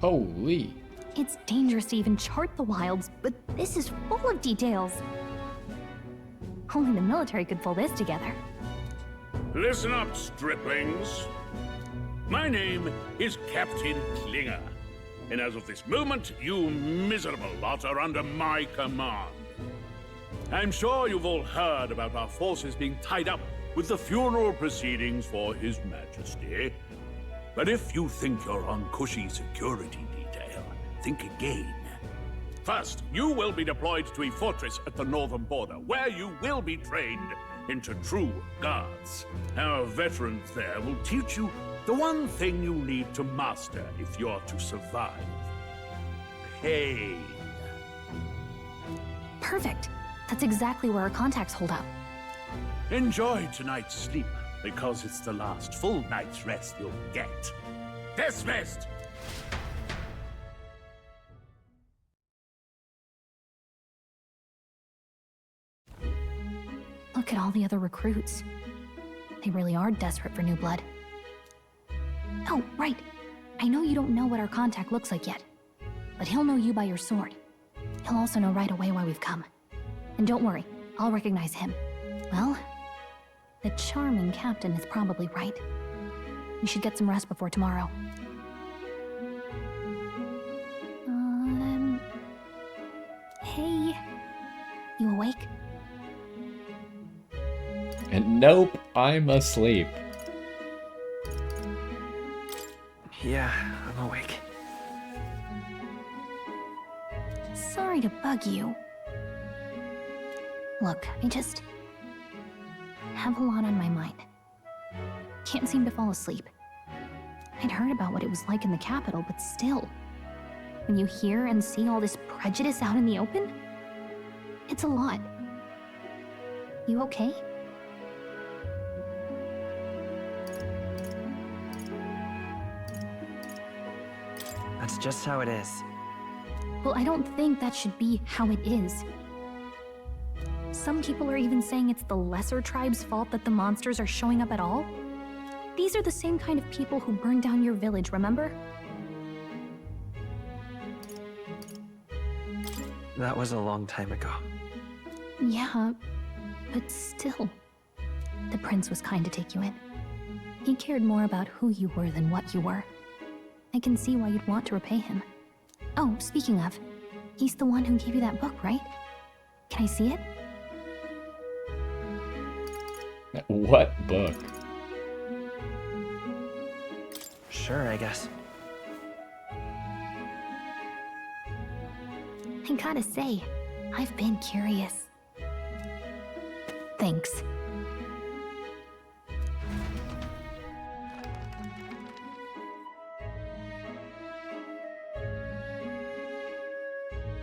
Holy. It's dangerous to even chart the wilds, but this is full of details. Only the military could pull this together. Listen up, striplings. My name is Captain Klinger, and as of this moment, you miserable lot are under my command. I'm sure you've all heard about our forces being tied up with the funeral proceedings for His Majesty. But if you think you're on cushy security detail, think again. First, you will be deployed to a fortress at the northern border, where you will be trained into true guards. Our veterans there will teach you the one thing you need to master if you're to survive. Pain. Perfect. That's exactly where our contacts hold up. Enjoy tonight's sleep, because it's the last full night's rest you'll get. Dismissed! Look at all the other recruits. They really are desperate for new blood. Oh, right. I know you don't know what our contact looks like yet, but he'll know you by your sword. He'll also know right away why we've come. And don't worry, I'll recognize him. Well, the charming captain is probably right. We should get some rest before tomorrow. Hey, you awake? And nope, I'm asleep. Yeah, I'm awake. Sorry to bug you. Look, I just have a lot on my mind. Can't seem to fall asleep. I'd heard about what it was like in the capital, but still. When you hear and see all this prejudice out in the open, it's a lot. You okay? That's just how it is. Well, I don't think that should be how it is. Some people are even saying it's the lesser tribe's fault that the monsters are showing up at all. These are the same kind of people who burned down your village, remember? That was a long time ago. Yeah, but still. The prince was kind to take you in. He cared more about who you were than what you were. I can see why you'd want to repay him. Oh, speaking of, he's the one who gave you that book, right? Can I see it? What book? Sure, I guess. I gotta say, I've been curious. Thanks.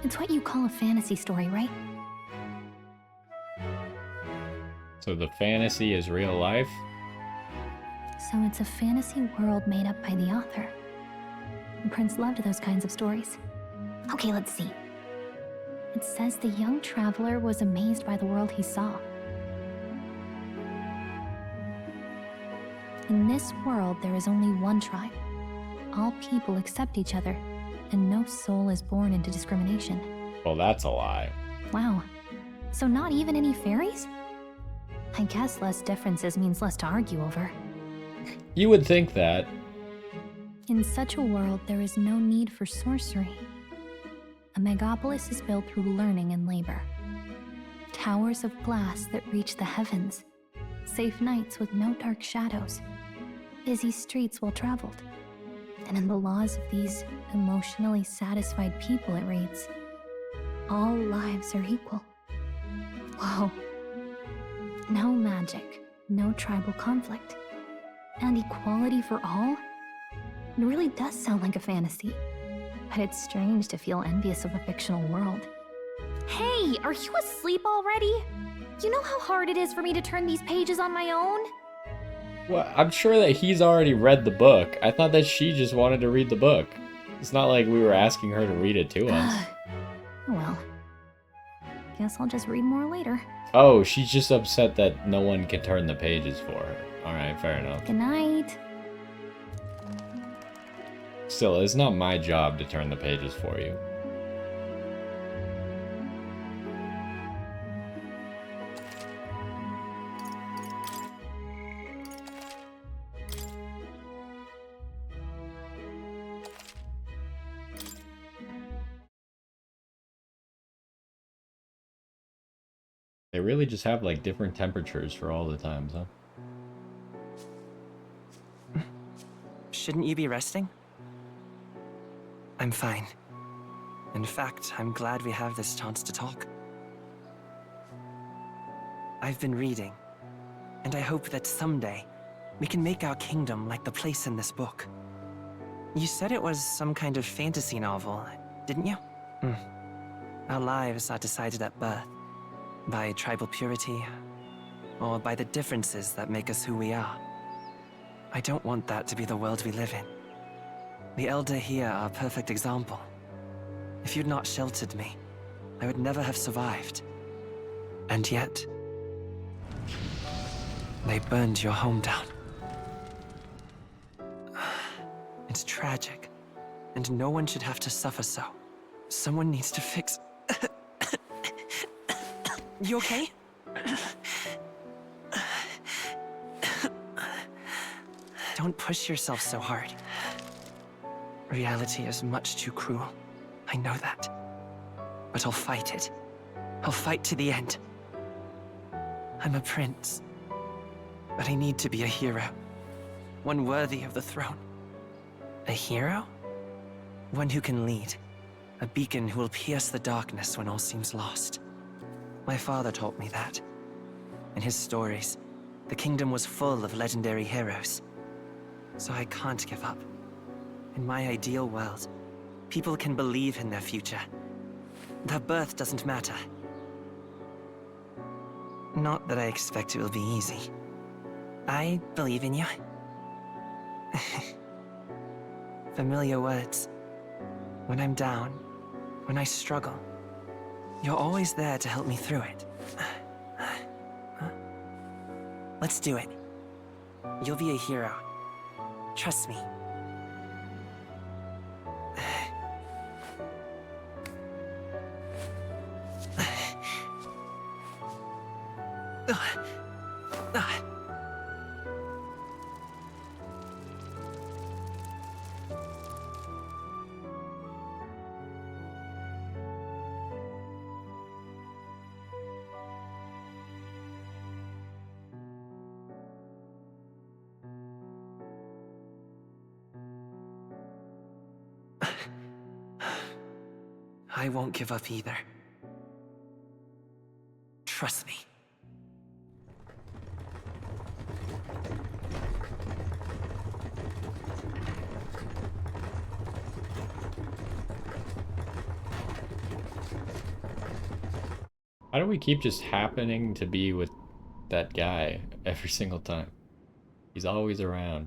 It's what you call a fantasy story, right? So the fantasy is real life? So it's a fantasy world made up by the author. The prince loved those kinds of stories. Okay, let's see. It says the young traveler was amazed by the world he saw. In this world, there is only one tribe. All people accept each other, and no soul is born into discrimination. Well, that's a lie. Wow. So not even any fairies? I guess less differences means less to argue over. You would think that. In such a world, there is no need for sorcery. A megapolis is built through learning and labor. Towers of glass that reach the heavens. Safe nights with no dark shadows. Busy streets well traveled. And in the laws of these emotionally satisfied people, it reads, all lives are equal. Whoa. No magic, no tribal conflict, and equality for all? It really does sound like a fantasy, but it's strange to feel envious of a fictional world. Hey, are you asleep already? You know how hard it is for me to turn these pages on my own? Well, I'm sure that he's already read the book. I thought that she just wanted to read the book. It's not like we were asking her to read it to us. Well, guess I'll just read more later. Oh, she's just upset that no one can turn the pages for her. Alright, fair enough. Good night. Still, it's not my job to turn the pages for you. They really just have like different temperatures for all the times, huh? Shouldn't you be resting? I'm fine. In fact, I'm glad we have this chance to talk. I've been reading, and I hope that someday we can make our kingdom like the place in this book. You said it was some kind of fantasy novel, didn't you? Our lives are decided at birth. By tribal purity, or by the differences that make us who we are. I don't want that to be the world we live in. The Elder here are a perfect example. If you'd not sheltered me, I would never have survived. And yet, they burned your home down. It's tragic, and no one should have to suffer so. Someone needs to fix... You okay? Don't push yourself so hard. Reality is much too cruel. I know that. But I'll fight it. I'll fight to the end. I'm a prince. But I need to be a hero. One worthy of the throne. A hero? One who can lead. A beacon who will pierce the darkness when all seems lost. My father taught me that. In his stories, the kingdom was full of legendary heroes. So I can't give up. In my ideal world, people can believe in their future. Their birth doesn't matter. Not that I expect it will be easy. I believe in you. Familiar words. When I'm down, when I struggle, you're always there to help me through it. Let's do it. You'll be a hero. Trust me. I won't give up either. Trust me. How do we keep just happening to be with that guy every single time? He's always around.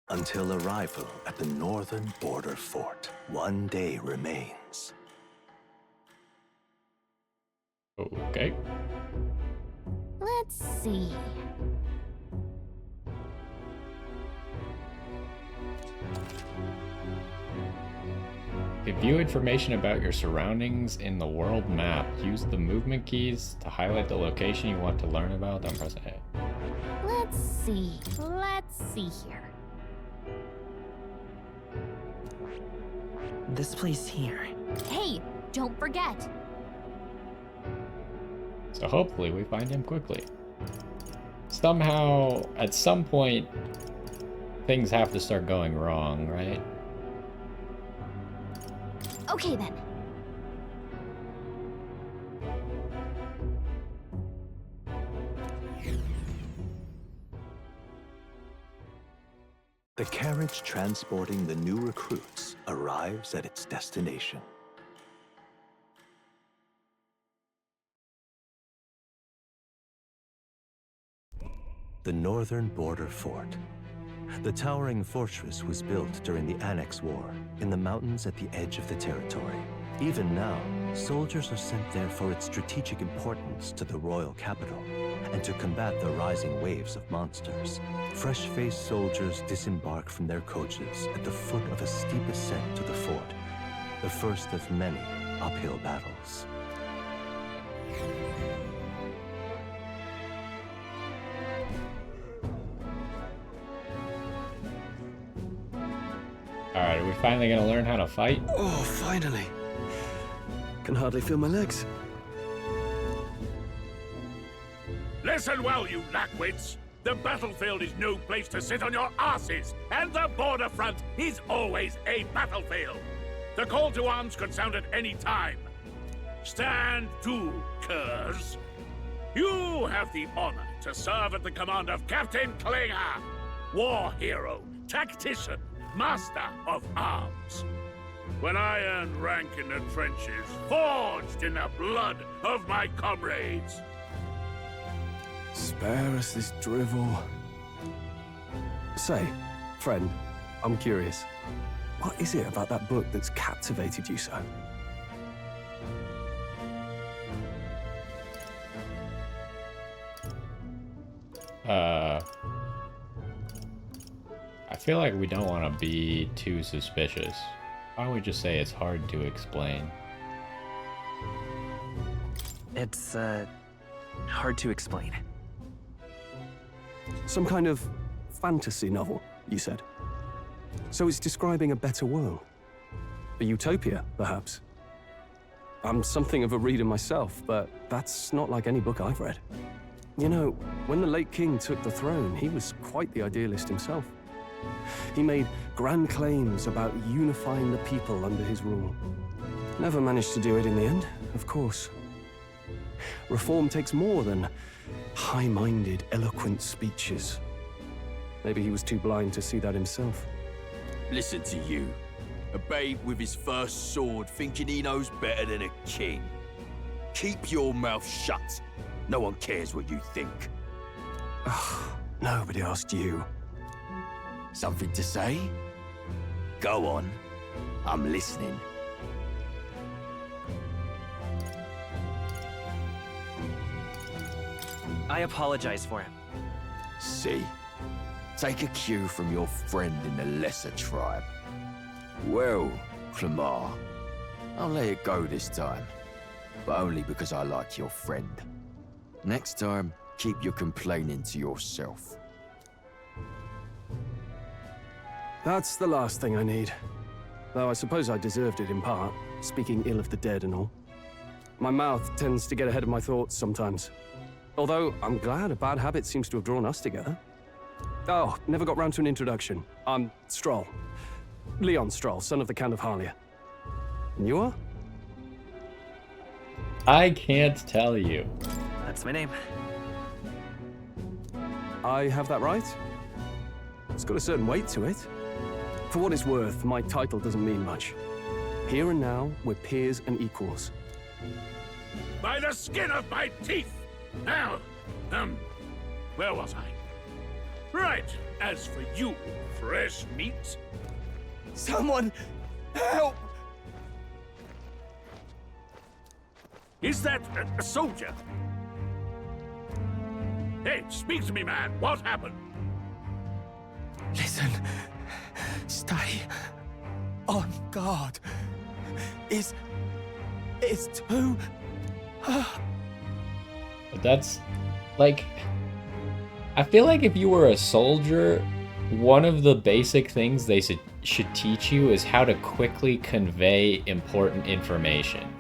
Until arrival at the northern border fort, one day remains. Okay. Let's see. To view information about your surroundings in the world map, use the movement keys to highlight the location you want to learn about, then press A. Let's see here. This place here. Hey, don't forget. So hopefully we find him quickly. Somehow, at some point, things have to start going wrong, right? Okay then. The carriage transporting the new recruits arrives at its destination. The northern border fort. The towering fortress was built during the Annex War in the mountains at the edge of the territory. Even now, soldiers are sent there for its strategic importance to the royal capital and to combat the rising waves of monsters. Fresh-faced soldiers disembark from their coaches at the foot of a steep ascent to the fort, the first of many uphill battles. Alright, are we finally gonna learn how to fight? Oh, finally. Can hardly feel my legs. Listen well, you lackwits. The battlefield is no place to sit on your asses, and the border front is always a battlefield. The call to arms could sound at any time. Stand to, curs. You have the honor to serve at the command of Captain Klinger, war hero, tactician, master of arms. When I earned rank in the trenches, forged in the blood of my comrades. Spare us this drivel. Say, friend, I'm curious. What is it about that book that's captivated you so? I feel like we don't want to be too suspicious. Why don't we just say it's hard to explain? It's, hard to explain. Some kind of fantasy novel, you said. So it's describing a better world. A utopia, perhaps. I'm something of a reader myself, but that's not like any book I've read. You know, when the late king took the throne, he was quite the idealist himself. He made grand claims about unifying the people under his rule. Never managed to do it in the end, of course. Reform takes more than high-minded, eloquent speeches. Maybe he was too blind to see that himself. Listen to you. A babe with his first sword thinking he knows better than a king. Keep your mouth shut. No one cares what you think. Nobody asked you. Something to say? Go on. I'm listening. I apologize for him. See? Take a cue from your friend in the lesser tribe. Well, Clemar, I'll let it go this time. But only because I like your friend. Next time, keep your complaining to yourself. That's the last thing I need. Though I suppose I deserved it in part, speaking ill of the dead and all. My mouth tends to get ahead of my thoughts sometimes. Although, I'm glad a bad habit seems to have drawn us together. Oh, never got round to an introduction. I'm Stroll. Leon Stroll, son of the Count of Harlia. And you are? I can't tell you. That's my name. I have that right? It's got a certain weight to it. For what it's worth, my title doesn't mean much. Here and now, we're peers and equals. By the skin of my teeth! Now, where was I? Right, as for you, fresh meat. Someone, help! Is that a soldier? Hey, speak to me, man. What happened? Listen, stay on guard. It's too... But that's, like... I feel like if you were a soldier, one of the basic things they should teach you is how to quickly convey important information.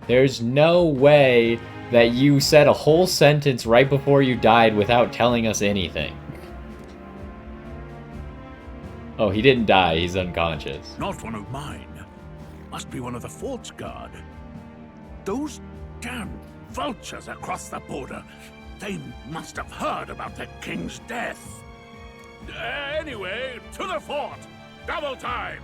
There's no way that you said a whole sentence right before you died without telling us anything. Oh, he didn't die. He's unconscious. Not one of mine. Must be one of the fort's guard. Those damn vultures across the border. They must have heard about the king's death. Anyway, to the fort. Double time.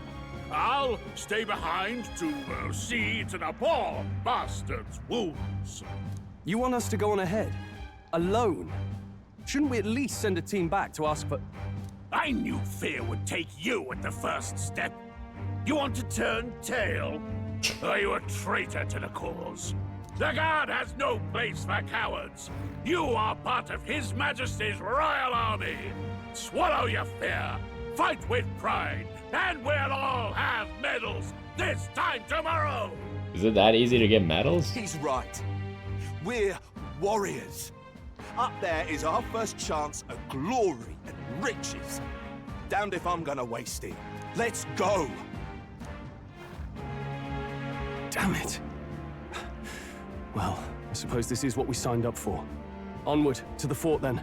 I'll stay behind to see to the poor bastard's wounds. You want us to go on ahead? Alone? Shouldn't we at least send a team back to ask for... I knew fear would take you at the first step. You want to turn tail? Are you a traitor to the cause? The Guard has no place for cowards. You are part of His Majesty's Royal Army. Swallow your fear. Fight with pride. And we'll all have medals this time tomorrow. Is it that easy to get medals? He's right. We're warriors. Up there is our first chance at glory and riches. Damned if I'm gonna waste it. Let's go. Damn it. Well, I suppose this is what we signed up for. Onward, to the fort then.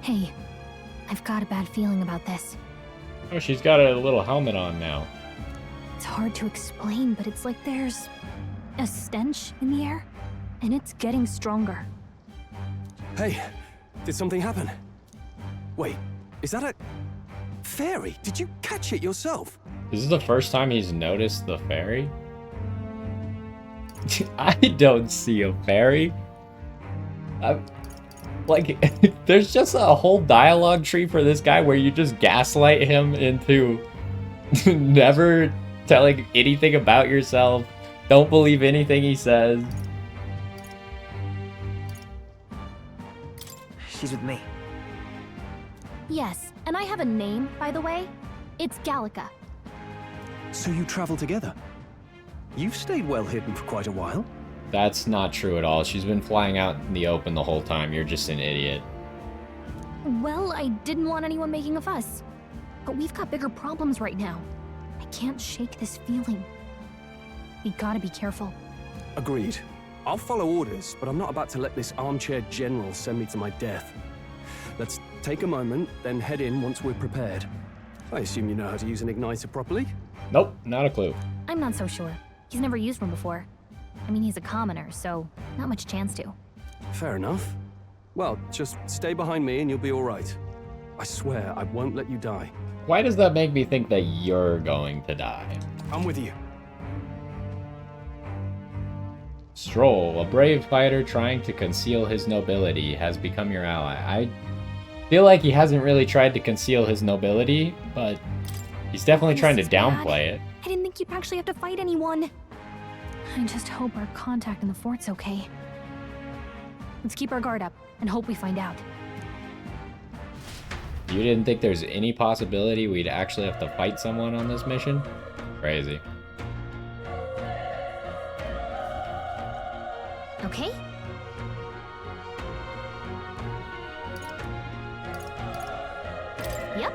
Hey, I've got a bad feeling about this. Oh, she's got a little helmet on now. It's hard to explain, but it's like there's a stench in the air, and it's getting stronger. Hey, did something happen? Wait, is that a... fairy? Did you catch it yourself? This is the first time he's noticed the fairy? I don't see a fairy. Like, there's just a whole dialogue tree for this guy where you just gaslight him into never telling anything about yourself. Don't believe anything he says. She's with me. Yes, and I have a name, by the way. It's Gallica. So you travel together? You've stayed well hidden for quite a while. That's not true at all. She's been flying out in the open the whole time. You're just an idiot. Well, I didn't want anyone making a fuss. But we've got bigger problems right now. I can't shake this feeling. We gotta be careful. Agreed. I'll follow orders, but I'm not about to let this armchair general send me to my death. Let's take a moment, then head in once we're prepared. I assume you know how to use an igniter properly? Nope, not a clue. I'm not so sure. He's never used one before. I mean, he's a commoner, so not much chance to. Fair enough. Well, just stay behind me and you'll be all right. I swear I won't let you die. Why does that make me think that you're going to die? I'm with you. Stroll, a brave fighter trying to conceal his nobility, has become your ally. I feel like he hasn't really tried to conceal his nobility, but he's definitely trying to downplay it. I didn't think you'd actually have to fight anyone. I just hope our contact in the fort's okay. Let's keep our guard up and hope we find out. You didn't think there's any possibility we'd actually have to fight someone on this mission? Crazy. Okay? Yep.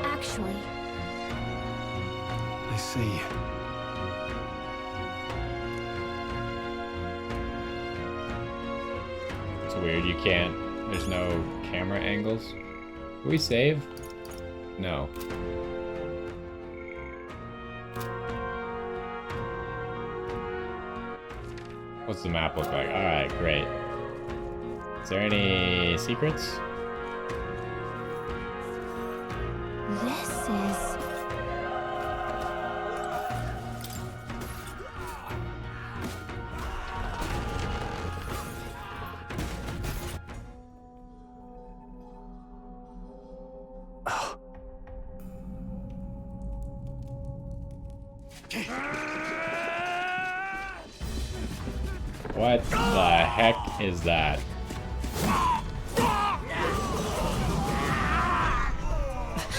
Actually, I see. It's weird, you can't. There's no camera angles. Can we save? No. What's the map look like? Alright, great. Is there any secrets? this is... What the heck is that?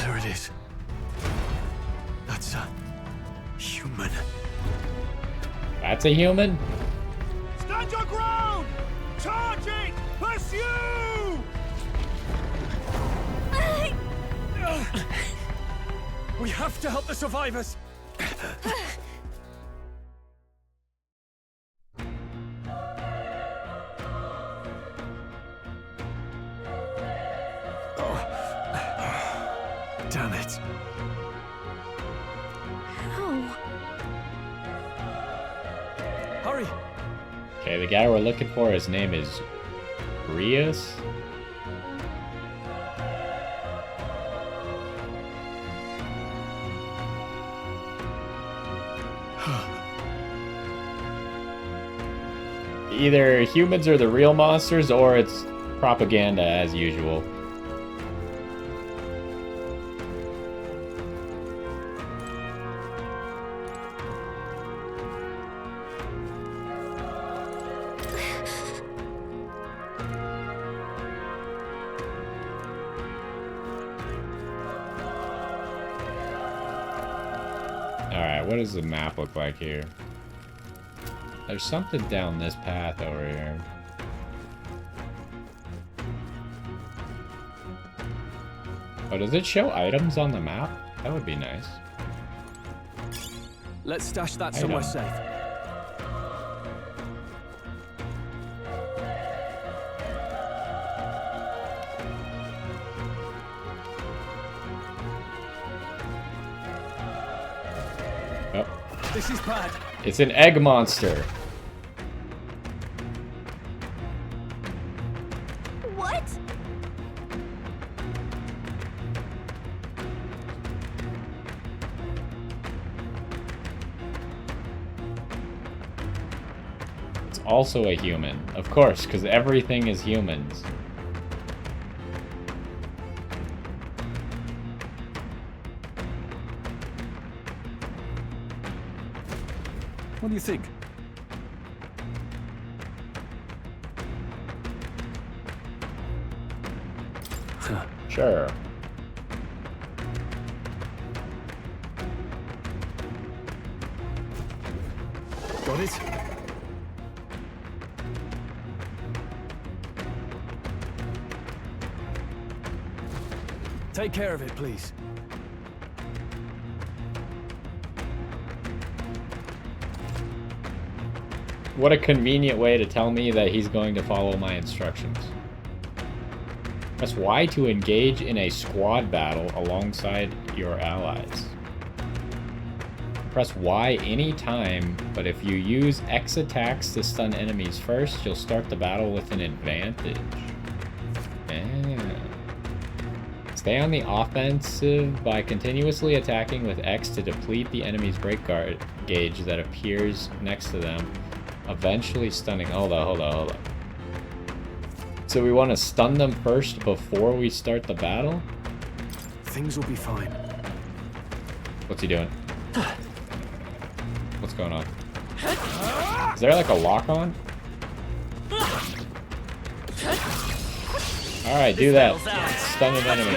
There it is. That's a human. That's a human? Stand your ground! Charging! Pursue! We have to help the survivors! Damn it. How? Hurry! Okay, the guy we're looking for, his name is Rios. Either humans are the real monsters, or it's propaganda as usual. Alright, what does the map look like here? There's something down this path over here. Oh, does it show items on the map? That would be nice. Let's stash that somewhere safe. Oh. This is bad. It's an egg monster. What? It's also a human. Of course, because everything is humans. What do you think? Sure. Got it? Take care of it, please. What a convenient way to tell me that he's going to follow my instructions. Press Y to engage in a squad battle alongside your allies. Press Y anytime, but if you use X attacks to stun enemies first, you'll start the battle with an advantage. Stay on the offensive by continuously attacking with X to deplete the enemy's break guard gauge that appears next to them, eventually stunning. Hold on. So we want to stun them first before we start the battle? Things will be fine. What's he doing? What's going on? Is there like a lock on? Alright, do that. Stun an enemy.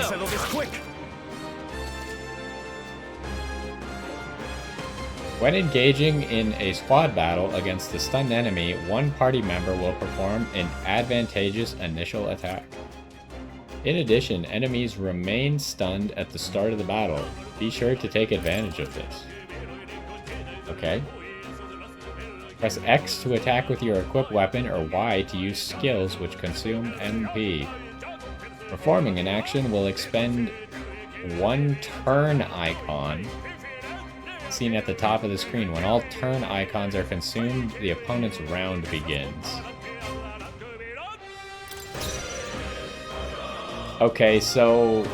When engaging in a squad battle against the stunned enemy, one party member will perform an advantageous initial attack. In addition, enemies remain stunned at the start of the battle. Be sure to take advantage of this. Okay. Press X to attack with your equipped weapon or Y to use skills which consume MP. Performing an action will expend one turn icon seen at the top of the screen. When all turn icons are consumed, the opponent's round begins. Okay, so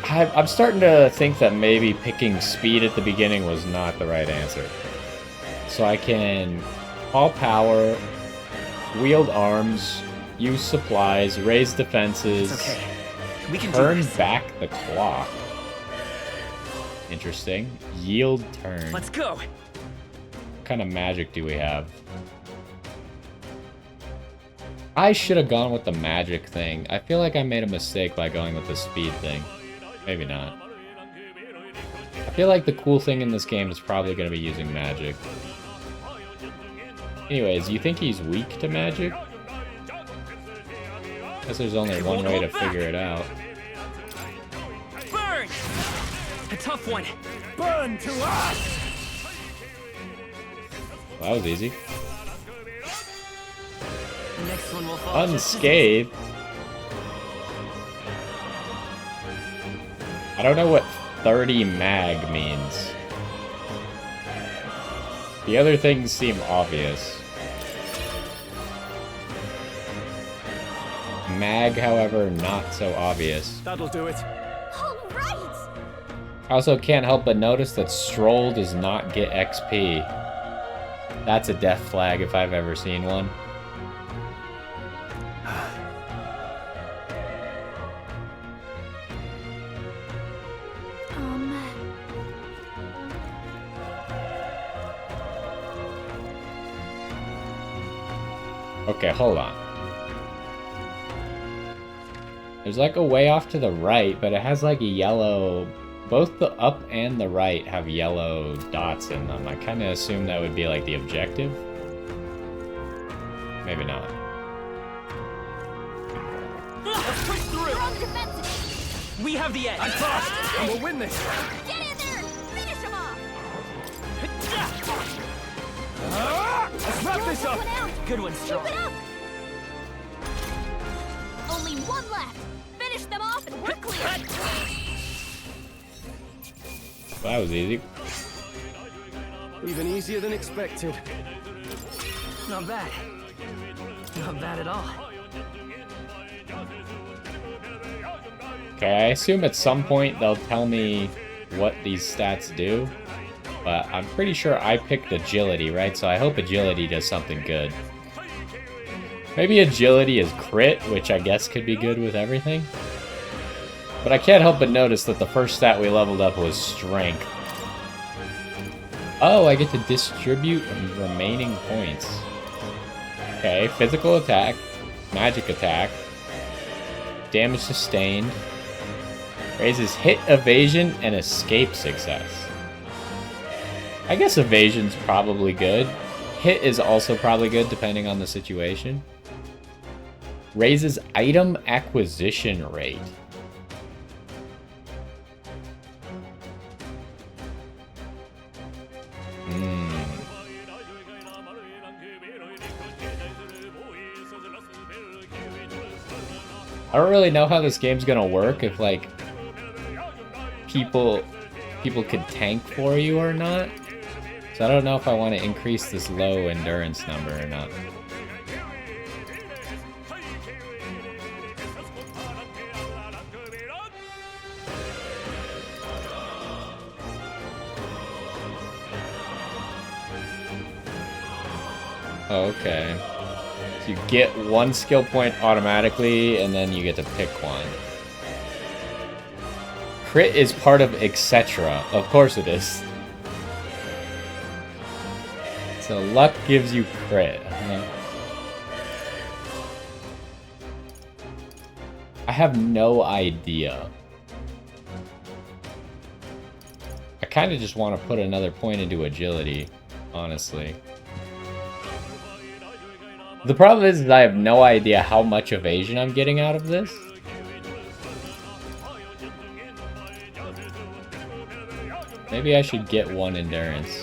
I'm starting to think that maybe picking speed at the beginning was not the right answer. So I can call power, wield arms, use supplies, raise defenses, okay. We can turn do this. back the clock. Interesting. Yield turn. Let's go. What kind of magic do we have? I should have gone with the magic thing. I feel like I made a mistake by going with the speed thing. Maybe not. I feel like the cool thing in this game is probably going to be using magic. Anyways, you think he's weak to magic? Guess there's only one way to figure it out. Burn! A tough one. Burn to us! Well, that was easy. The next one will fall. Unscathed? I don't know what 30 mag means. The other things seem obvious. Mag, however, not so obvious. That'll do it. Alright! I also can't help but notice that Stroll does not get XP. That's a death flag if I've ever seen one. Okay, hold on. There's like a way off to the right, but it has like a yellow... Both the up and the right have yellow dots in them. I kind of assume that would be like the objective. Maybe not. Let's push through! We have the edge! I'm fast! And we'll win this! Get in there! Finish him off! Let's wrap this up! Good one, Strong. Keep it up! Only one left! Finish them off and we're clear! Well, that was easy. Even easier than expected. Not bad. Not bad at all. Okay, I assume at some point they'll tell me what these stats do. But I'm pretty sure I picked agility, right? So I hope agility does something good. Maybe agility is crit, which I guess could be good with everything. But I can't help but notice that the first stat we leveled up was strength. Oh, I get to distribute remaining points. Okay, physical attack, magic attack, damage sustained, raises hit, evasion, and escape success. I guess evasion's probably good. Hit is also probably good depending on the situation. Raises item acquisition rate. I don't really know how this game's gonna work, if like people could tank for you or not. So I don't know if I want to increase this low endurance number or not. Okay. So you get one skill point automatically, and then you get to pick one. Crit is part of etc. Of course it is. So luck gives you crit. I have no idea. I kind of just want to put another point into agility, honestly. The problem is I have no idea how much evasion I'm getting out of this. Maybe I should get one endurance.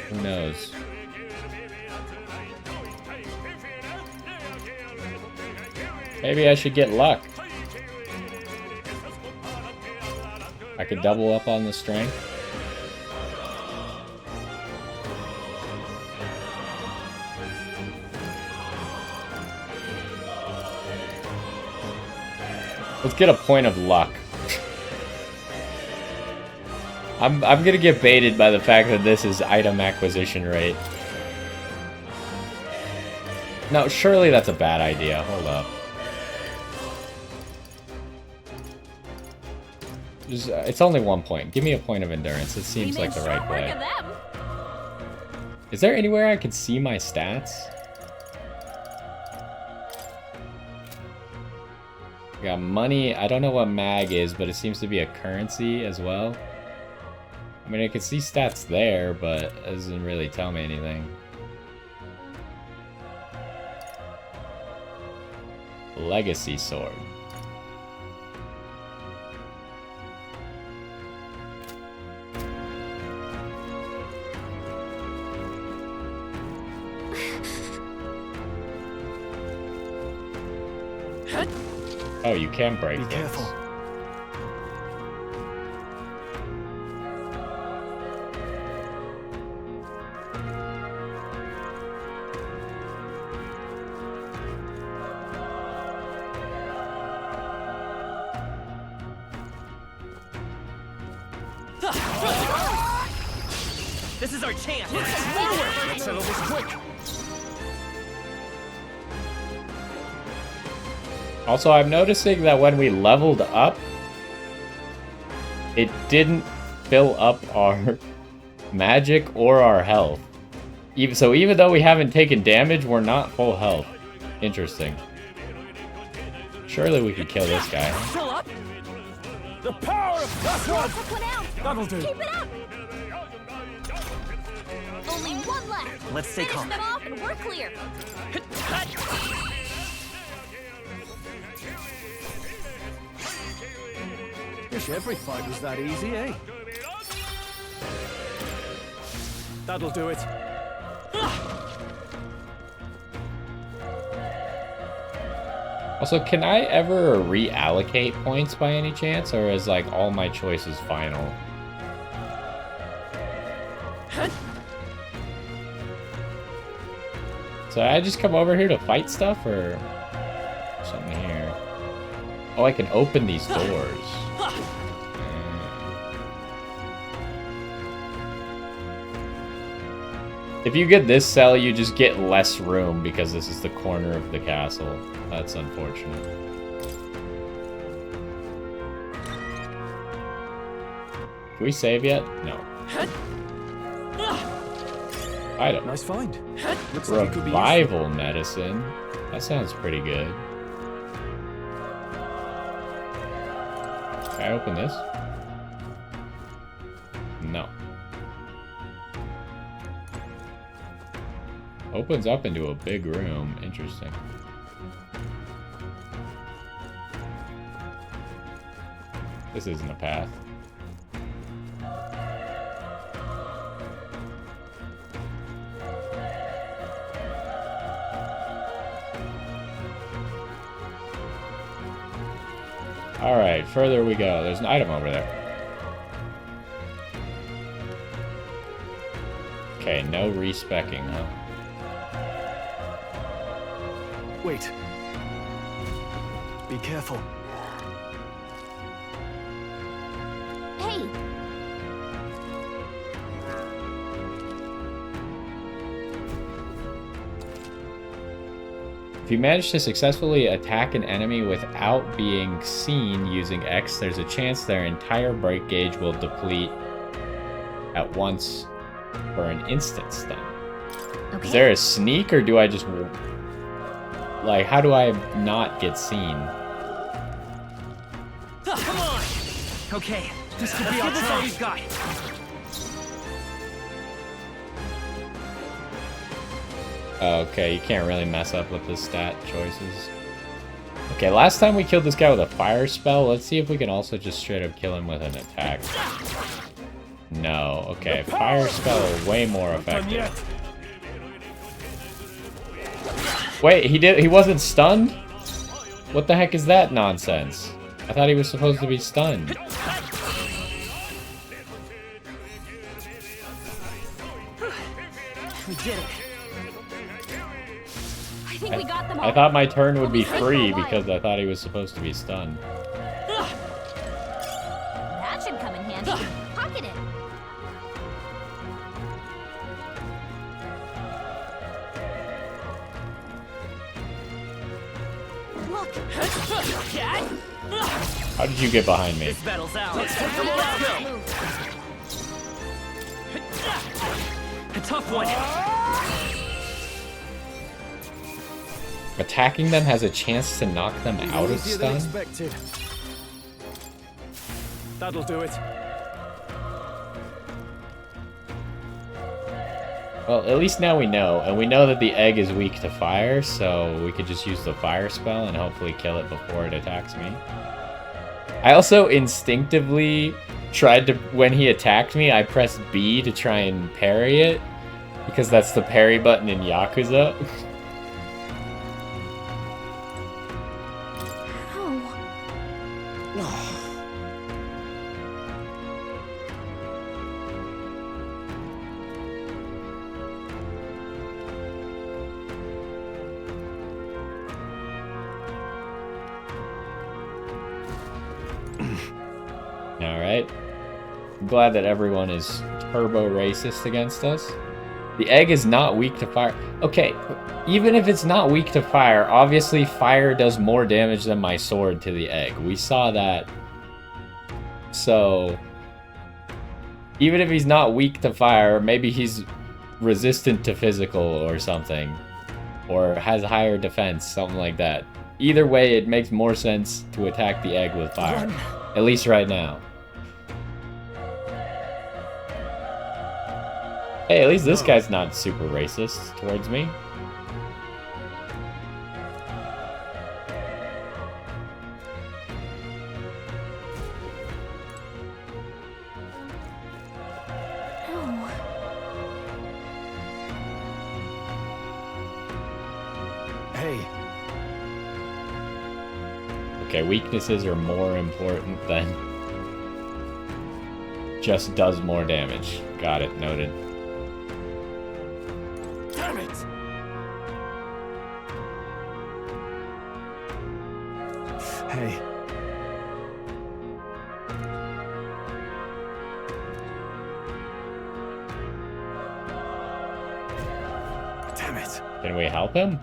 Who knows? Maybe I should get luck. I could double up on the strength. Let's get a point of luck. I'm gonna get baited by the fact that this is item acquisition rate. No, surely that's a bad idea. Hold up. It's only 1 point. Give me a point of endurance. It seems like the right play. Is there anywhere I can see my stats? I got money. I don't know what mag is, but it seems to be a currency as well. I mean, I can see stats there, but it doesn't really tell me anything. Legacy sword. Oh, you can break this. Be careful. This is our chance. Let's settle this quick. Also, I'm noticing that when we leveled up, it didn't fill up our magic or our health. Even though we haven't taken damage, we're not full health. Interesting. Surely we could kill this guy. Fill up. The power of this one. That'll do. Keep it up. Only one left. Let's stay calm. Finish them off and we're clear. Wish every fight was that easy, eh? That'll do it. Also, can I ever reallocate points by any chance, or is like all my choices final? So I just come over here to fight stuff, or something here? Oh, I can open these doors. If you get this cell, you just get less room because this is the corner of the castle. That's unfortunate. Can we save yet? No. Item. Nice find. Looks Revival like it could be useful. medicine. That sounds pretty good. Can I open this? No. Opens up into a big room. Interesting. This isn't a path. Alright, further we go. There's an item over there. Okay, no respecking, huh? Wait. Be careful. Hey! If you manage to successfully attack an enemy without being seen using X, there's a chance their entire break gauge will deplete at once for an instant stun. Okay. Is there a sneak, or do I just... Like, how do I not get seen? Come on! Okay, this could be our all we've got. Okay, you can't really mess up with the stat choices. Okay, last time we killed this guy with a fire spell. Let's see if we can also just straight up kill him with an attack. No, okay, fire spell way more effective. Wait, he wasn't stunned? What the heck is that nonsense? I thought he was supposed to be stunned. We did it. I think we got them all. I thought my turn would be free because I thought he was supposed to be stunned. That should come in handy. Pocket it. Look. How did you get behind me? This battle's out. Let's go. A tough one. Attacking them has a chance to knock them out of stun? Expected. That'll do it. Well, at least now we know, and we know that the egg is weak to fire, so we could just use the fire spell and hopefully kill it before it attacks me. I also instinctively tried to, when he attacked me, I pressed B to try and parry it, because that's the parry button in Yakuza. Alright. I'm glad that everyone is turbo racist against us. The egg is not weak to fire. Okay, even if it's not weak to fire, obviously fire does more damage than my sword to the egg. We saw that. So, even if he's not weak to fire, maybe he's resistant to physical or something. Or has higher defense, something like that. Either way, it makes more sense to attack the egg with fire. At least right now. Hey, at least this guy's not super racist towards me. Hey. Okay, weaknesses are more important than just does more damage. Got it, noted. Damn it! Hey. Damn it! Can we help him?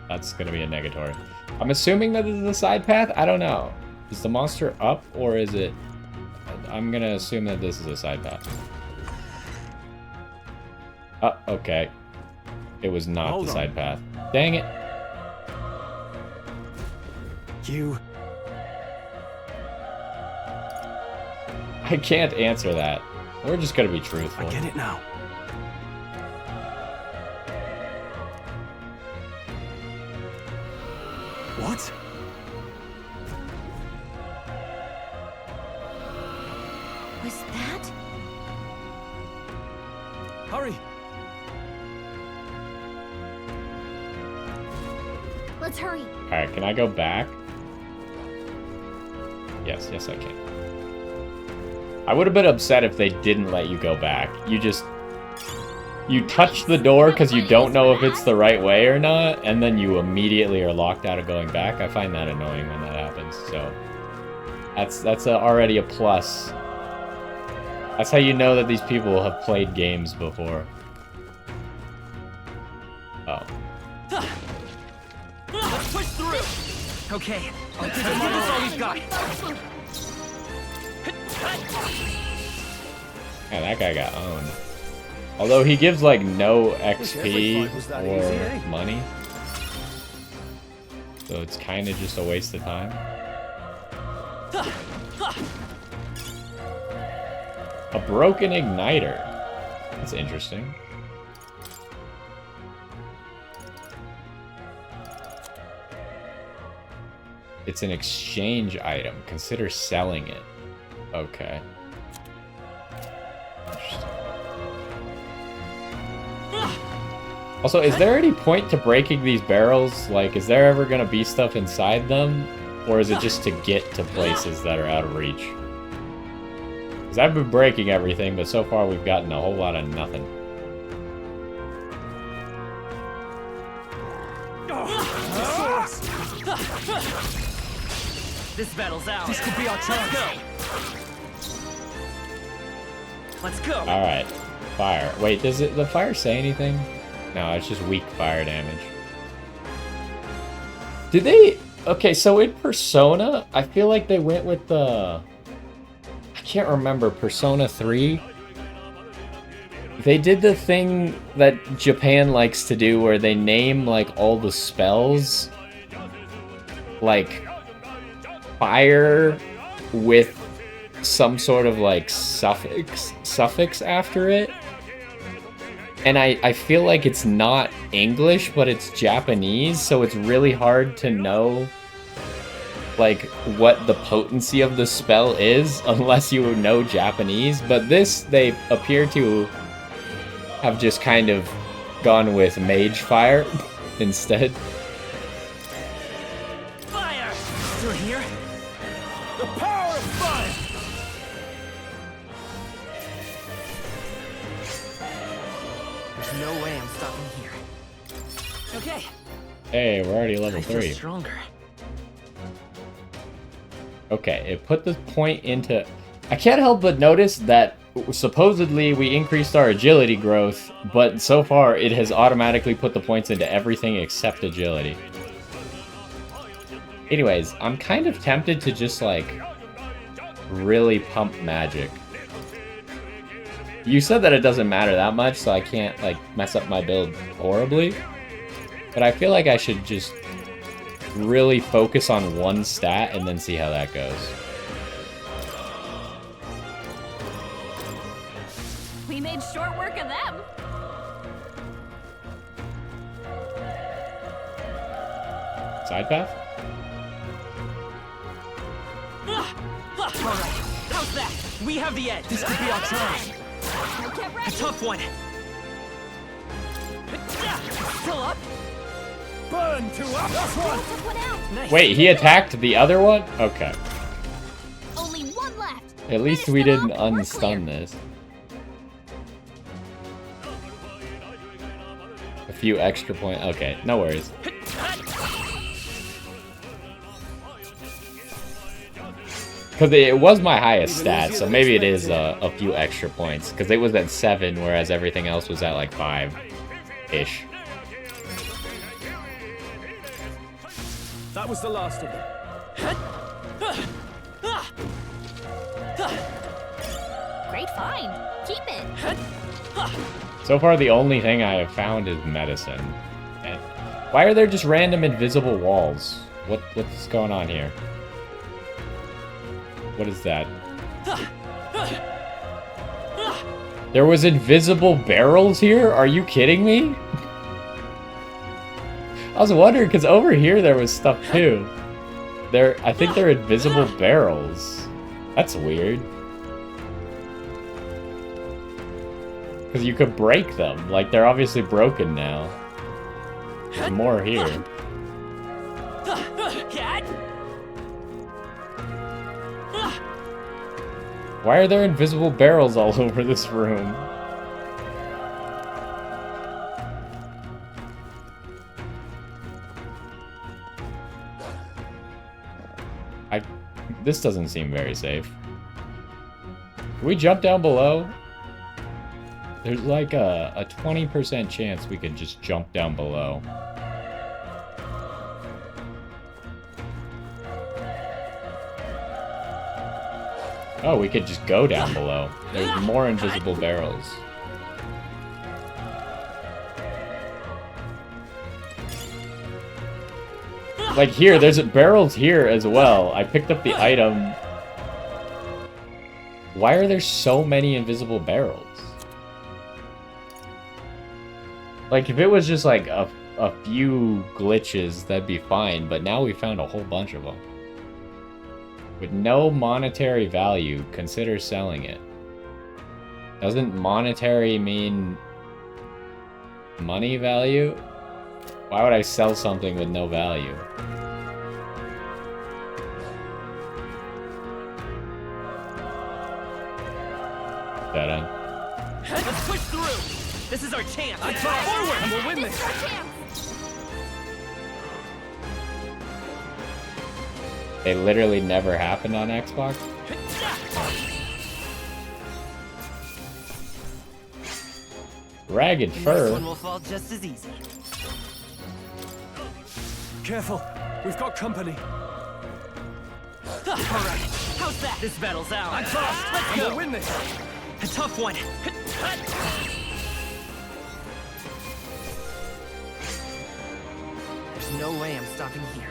That's gonna be a negatory. I'm assuming that this is a side path? I don't know. Is the monster up or is it... I'm gonna assume that this is a side path. Oh, okay. It was not the side path. Dang it. You... I can't answer that. We're just gonna be truthful. I get it now. What? Was that? Hurry! Let's hurry. Alright, can I go back? Yes, yes I can. I would have been upset if they didn't let you go back. You touch the door because you don't know if it's the right way or not, and then you immediately are locked out of going back. I find that annoying when that happens, so... That's already a plus. That's how you know that these people have played games before. Oh. Let's push through! Okay, I'll give us all we've got. Yeah, that guy got owned. Although he gives like no XP or money. So it's kind of just a waste of time. A broken igniter. That's interesting. It's an exchange item. Consider selling it. Okay. Also, is there any point to breaking these barrels? Like, is there ever gonna be stuff inside them? Or is it just to get to places that are out of reach? Because I've been breaking everything, but so far we've gotten a whole lot of nothing. This battle's out. This could be our chance. Let's go. Alright. Fire. Wait, does the fire say anything? No, it's just weak fire damage. Did they... Okay, so in Persona, I feel like they went with the... I can't remember, Persona 3? They did the thing that Japan likes to do where they name, like, all the spells, like, fire with some sort of, like, suffix after it. And I feel like it's not English, but it's Japanese, so it's really hard to know, like, what the potency of the spell is unless you know Japanese. But this, they appear to have just kind of gone with Mage Fire instead. Fire! Still here? The power of fire! There's no way I'm stopping here. Okay. Hey, we're already level 3. I feel stronger. Okay, it put the point into... I can't help but notice that supposedly we increased our agility growth, but so far it has automatically put the points into everything except agility. Anyways, I'm kind of tempted to just, like, really pump magic. You said that it doesn't matter that much, so I can't, like, mess up my build horribly. But I feel like I should just really focus on one stat and then see how that goes. We made short work of them. Side path? Alright, how's that? We have the edge. This could be our chance. A tough one. Still up? Burn two up. That's one. Nice. Wait, he attacked the other one? Okay. Only one left. At least we didn't unstun this. A few extra points. Okay, no worries. Because it was my highest stat, so maybe it is a few extra points. Because it was at 7, whereas everything else was at like 5-ish. That was the last of them. Great find. Keep it. So far, the only thing I have found is medicine. And why are there just random invisible walls? What's going on here? What is that? There was invisible barrels here? Are you kidding me? I was wondering, because over here there was stuff too. I think they're invisible barrels. That's weird. Because you could break them. Like, they're obviously broken now. There's more here. Why are there invisible barrels all over this room? This doesn't seem very safe. Can we jump down below? There's like a 20% chance we could just jump down below. Oh, we could just go down below. There's more invisible barrels. Like here, there's barrels here as well. I picked up the item. Why are there so many invisible barrels? Like, if it was just like a few glitches, that'd be fine. But now we found a whole bunch of them. With no monetary value, consider selling it. Doesn't monetary mean money value? Why would I sell something with no value? Dead end. Let's push through! This is our chance! Let's go forward and we'll win this! They literally never happened on Xbox? Ragged fur? This one will fall just as easy. Careful, we've got company. Alright, how's that? This battle's ours. I'm fast. Let's go. We'll win this. A tough one. There's no way I'm stopping here.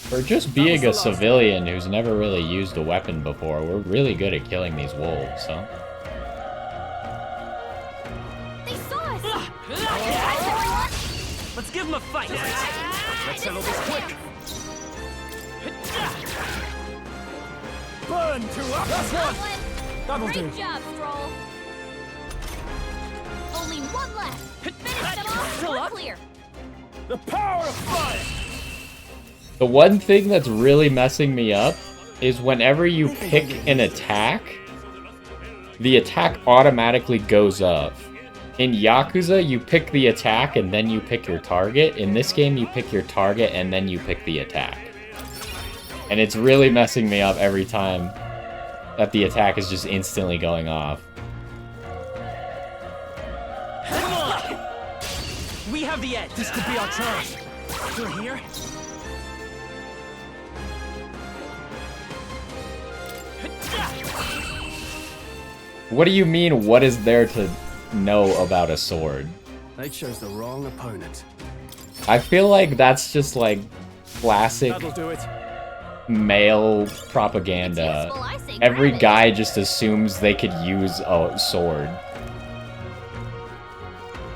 For just being a civilian who's never really used a weapon before, we're really good at killing these wolves, huh? They saw us! Let's give them a fight! Let's settle this quick! Burn to us! That's one! That'll do! Great job, Stroll! Only one left! Finish them off! We're clear! The power of fire! The one thing that's really messing me up is whenever you pick an attack, the attack automatically goes up. In Yakuza, you pick the attack and then you pick your target. In this game, you pick your target and then you pick the attack. And it's really messing me up every time that the attack is just instantly going off. Come on! We have the edge! This could be our chance! You're here? What do you mean, what is there to know about a sword? They chose the wrong opponent. I feel like that's just like classic That'll do it. male propaganda. Every guy just assumes they could use a sword.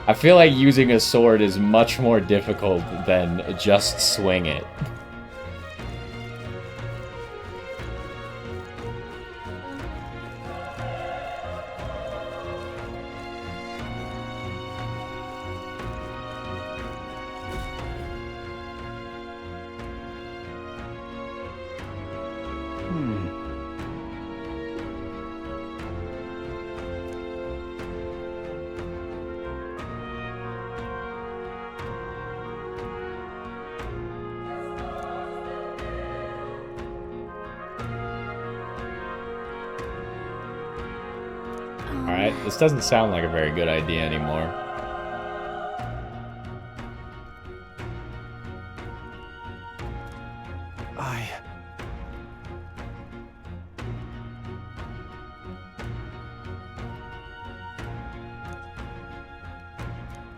I feel like using a sword is much more difficult than just swing it. Alright, this doesn't sound like a very good idea anymore.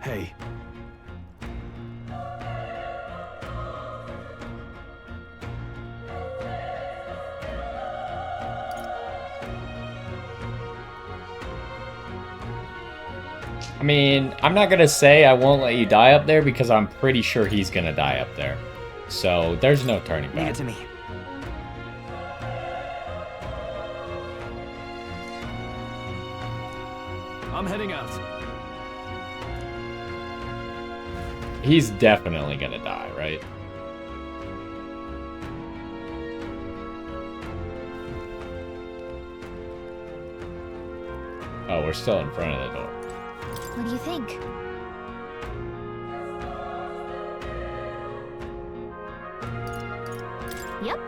Hey. I mean, I'm not gonna say I won't let you die up there because I'm pretty sure he's gonna die up there. So, there's no turning back. Leave it to me. I'm heading out. He's definitely gonna die, right? Oh, we're still in front of the door. What do you think? Yep.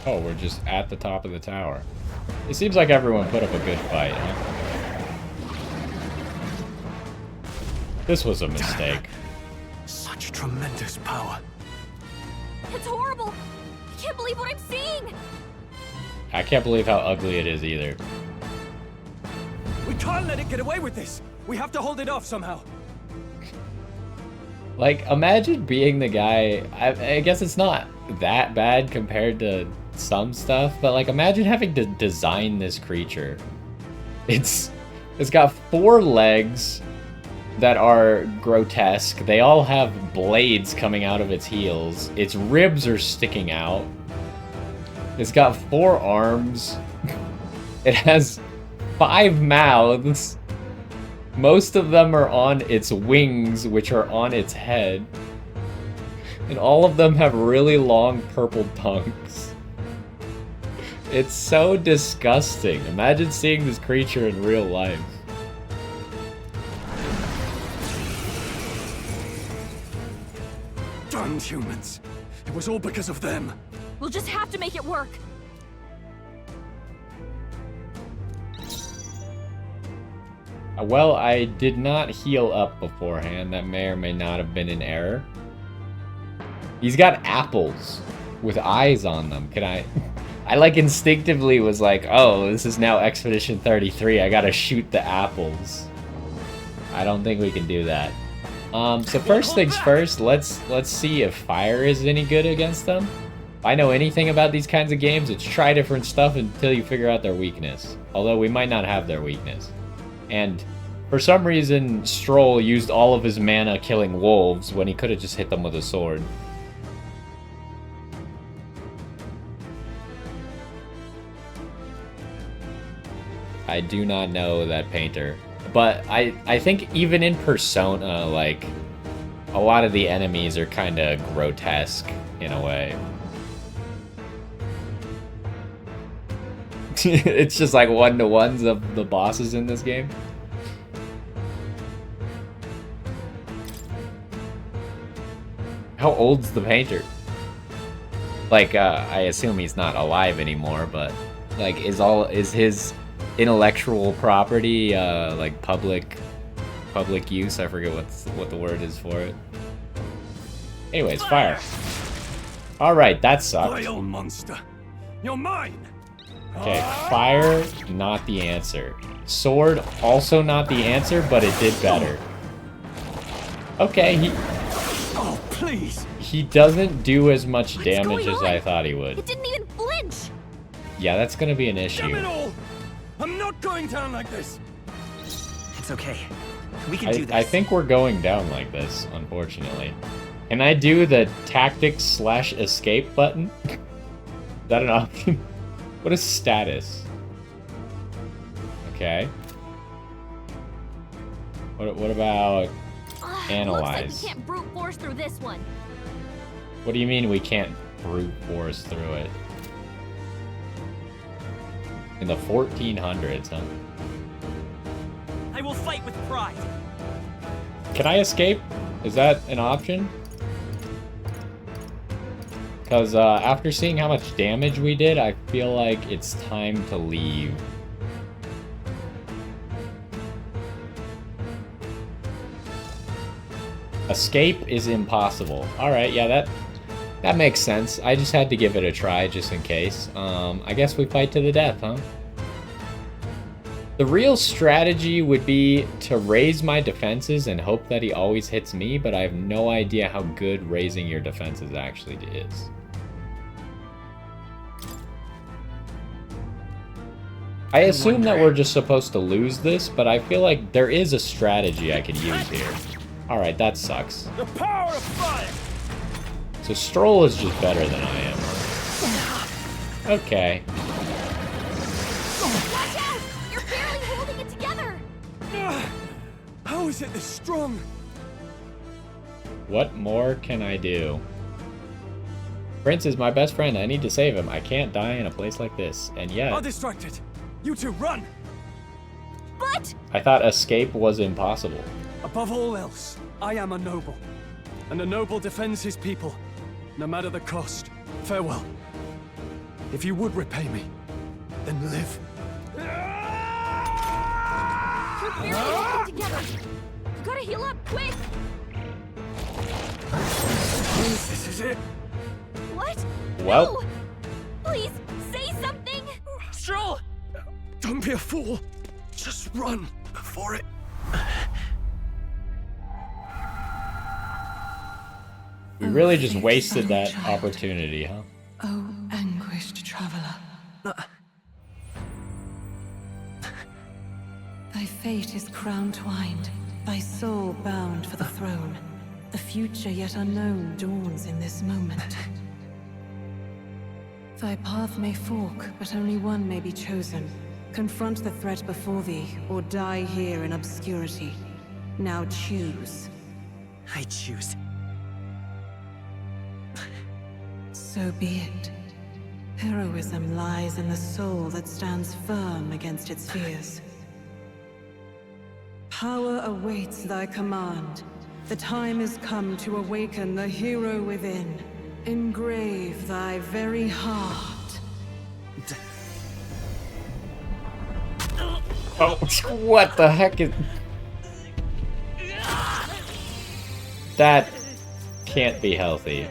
Oh, we're just at the top of the tower. It seems like everyone put up a good fight, huh? This was a mistake. Such tremendous power. It's horrible! I can't believe what I'm seeing! I can't believe how ugly it is either. We can't let it get away with this. We have to hold it off somehow. Like, imagine being the guy... I guess it's not that bad compared to some stuff, but like, imagine having to design this creature. It's got 4 legs that are grotesque. They all have blades coming out of its heels. Its ribs are sticking out. It's got 4 arms. It has 5 mouths. Most of them are on its wings, which are on its head. And all of them have really long purple tongues. It's so disgusting. Imagine seeing this creature in real life. Damned humans. It was all because of them. We'll just have to make it work. Well, I did not heal up beforehand. That may or may not have been an error. He's got apples with eyes on them. Can I... I like instinctively was like, oh, this is now Expedition 33. I gotta shoot the apples. I don't think we can do that. So first things first, let's see if fire is any good against them. If I know anything about these kinds of games, it's try different stuff until you figure out their weakness. Although we might not have their weakness. And for some reason, Stroll used all of his mana killing wolves when he could have just hit them with a sword. I do not know that painter. But I think even in Persona, like, a lot of the enemies are kind of grotesque in a way. It's just like one-to-ones of the bosses in this game. How old's the painter? Like, I assume he's not alive anymore, but like, is his intellectual property like public use? I forget what the word is for it. Anyways, fire. All right, that sucked. Vile monster, you're mine. Okay, fire, not the answer. Sword, also not the answer, but it did better. Okay, Oh, please. he doesn't do as much damage as I thought he would. It didn't even flinch! Yeah, that's gonna be an Damn it issue. all! I'm not going down like this. It's okay. We can do this. I think we're going down like this, unfortunately. Can I do the tactics/escape button? Is that an option? What is status? Okay. What about analyze? Looks like we can't brute force through this one. What do you mean we can't brute force through it? In the 1400s, huh? I will fight with pride. Can I escape? Is that an option? Because after seeing how much damage we did, I feel like it's time to leave. Escape is impossible. Alright, yeah, that makes sense. I just had to give it a try just in case. I guess we fight to the death, huh? The real strategy would be to raise my defenses and hope that he always hits me, but I have no idea how good raising your defenses actually is. I assume that we're just supposed to lose this, but I feel like there is a strategy I could use here. Alright, that sucks. The power of fire. So Stroll is just better than I am. Okay. Watch out! You're barely holding it together! How is it this strong? What more can I do? Prince is my best friend. I need to save him. I can't die in a place like this. And yet... I'm distracted. You two, run! But... I thought escape was impossible. Above all else, I am a noble. And a noble defends his people, no matter the cost. Farewell. If you would repay me, then live. Together. You gotta heal up, quick! This is it. What? Well. No! Please, say something! Stroll! Don't be a fool. Just run before it... We really just wasted that opportunity, huh? Oh, anguished traveler. Thy fate is crown-twined, thy soul bound for the throne. The future yet unknown dawns in this moment. Thy path may fork, but only one may be chosen. Confront the threat before thee, or die here in obscurity. Now choose. I choose. So be it. Heroism lies in the soul that stands firm against its fears. Power awaits thy command. The time is come to awaken the hero within. Engrave thy very heart. Oh, what the heck is... That can't be healthy.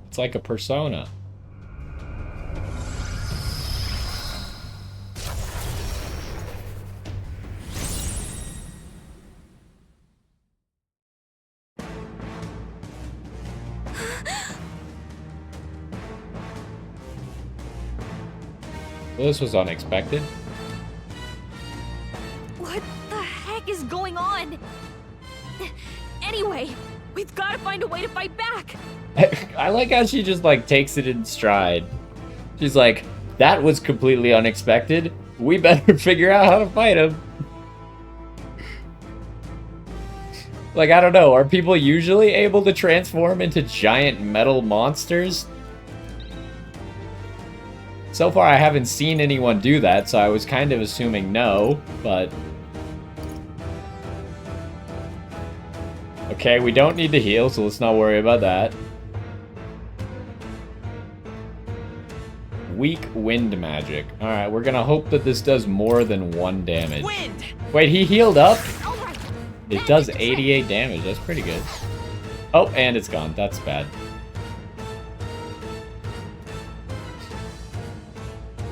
It's like a persona. Well, this was unexpected. What the heck is going on? Anyway, we've got to find a way to fight back. I like how she just like takes it in stride. She's like, that was completely unexpected. We better figure out how to fight him. Like, I don't know, are people usually able to transform into giant metal monsters? So far I haven't seen anyone do that, so I was kind of assuming no, but... Okay, we don't need to heal, so let's not worry about that. Weak wind magic. Alright, we're gonna hope that this does more than 1 damage. Wind! Wait, he healed up? It does 88 damage, that's pretty good. Oh, and it's gone, that's bad.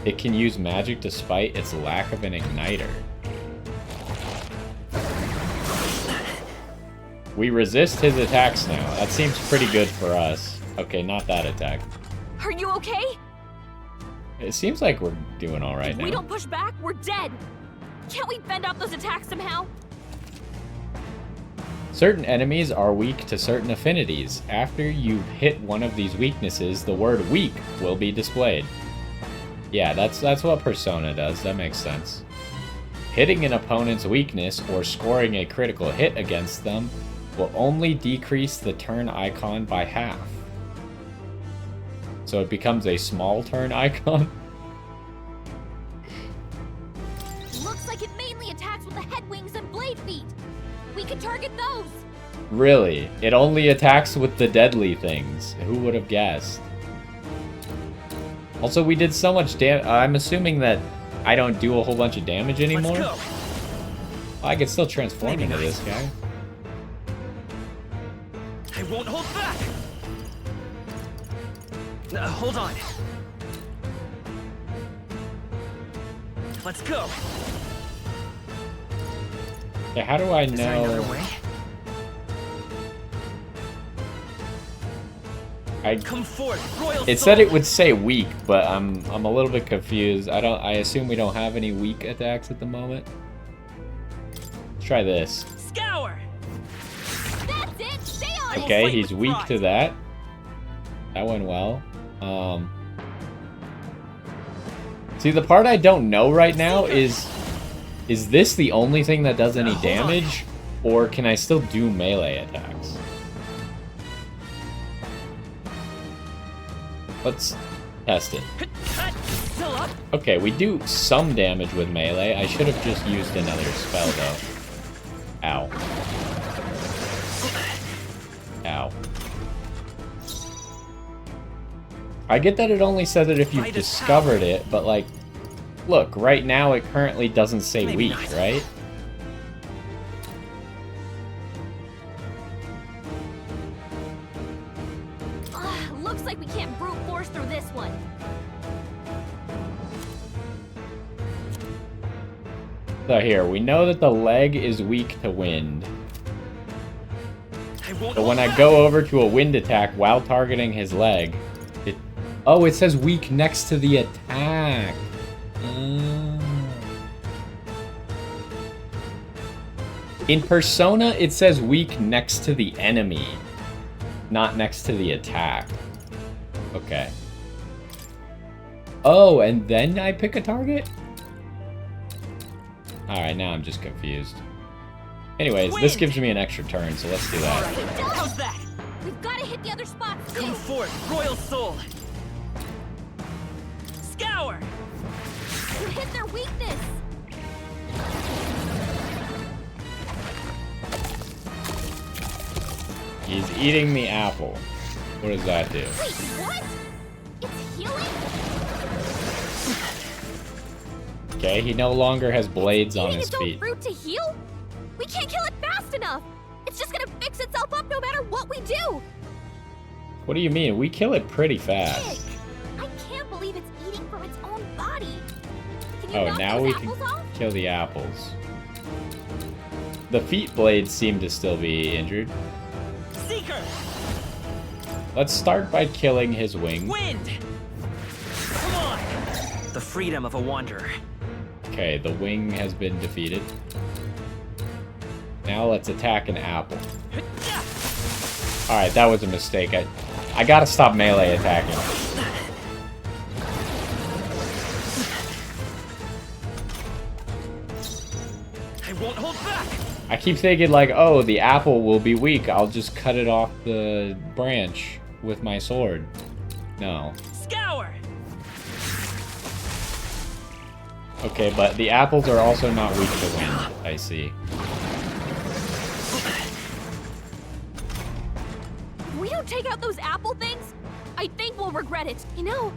It can use magic despite its lack of an igniter. We resist his attacks now. That seems pretty good for us. Okay, not that attack. Are you okay? It seems like we're doing all right If now. we don't push back, we're dead. Can't we fend off those attacks somehow? Certain enemies are weak to certain affinities. After you hit one of these weaknesses, the word weak will be displayed. Yeah, that's what Persona does. That makes sense. Hitting an opponent's weakness or scoring a critical hit against them will only decrease the turn icon by half. So it becomes a small turn icon. Looks like it mainly attacks with the head wings and blade feet. We could target those. Really? It only attacks with the deadly things. Who would have guessed? Also, we did so much damage. I'm assuming that I don't do a whole bunch of damage anymore. Let's go. I could still transform into this guy. I won't hold back. Hold on. Let's go. Yeah, how do I Is there another know? way? Come forth, royal It said it would say weak, but I'm a little bit confused. I assume we don't have any weak attacks at the moment. Let's try this. Scour. That's it. Stay on Okay, he's weak to that. That went well. See, the part I don't know right now is this the only thing that does any damage, or can I still do melee attacks? Let's test it. Okay, we do some damage with melee. I should have just used another spell, though. Ow. Ow. I get that it only says it if you've discovered it, but, like, look, right now it currently doesn't say weak, right? Looks like we can't brute force through this one. So here, we know that the leg is weak to wind. So when I go over to a wind attack while targeting his leg, oh, it says weak next to the attack. In Persona, it says weak next to the enemy, not next to the attack. Okay. Oh, and then I pick a target? Alright, now I'm just confused. Anyways, this gives me an extra turn, so let's do that. How's that? We've got to hit the other spots too. Come forth, royal soul. Scour. You hit their weakness. He's eating the apple. What does that do? Wait, what? It's healing? Okay, he no longer has blades on his Eating its feet. own fruit to heal? We can't kill it fast enough. It's just gonna fix itself up no matter what we do. What do you mean? We kill it pretty fast. I can't believe it's eating from its own body. Can you Oh, knock now those we can apples off? kill the apples. The feet blades seem to still be injured. Seeker. Let's start by killing his wing. Wind. Come on. The freedom of a wanderer. Okay, the wing has been defeated. Now let's attack an apple. Alright, that was a mistake. I gotta stop melee attacking. I won't hold back. I keep thinking like, oh, the apple will be weak. I'll just cut it off the branch with my sword. No. Scour. Okay, but the apples are also not weak to wind, I see. If we don't take out those apple things, I think we'll regret it. You know,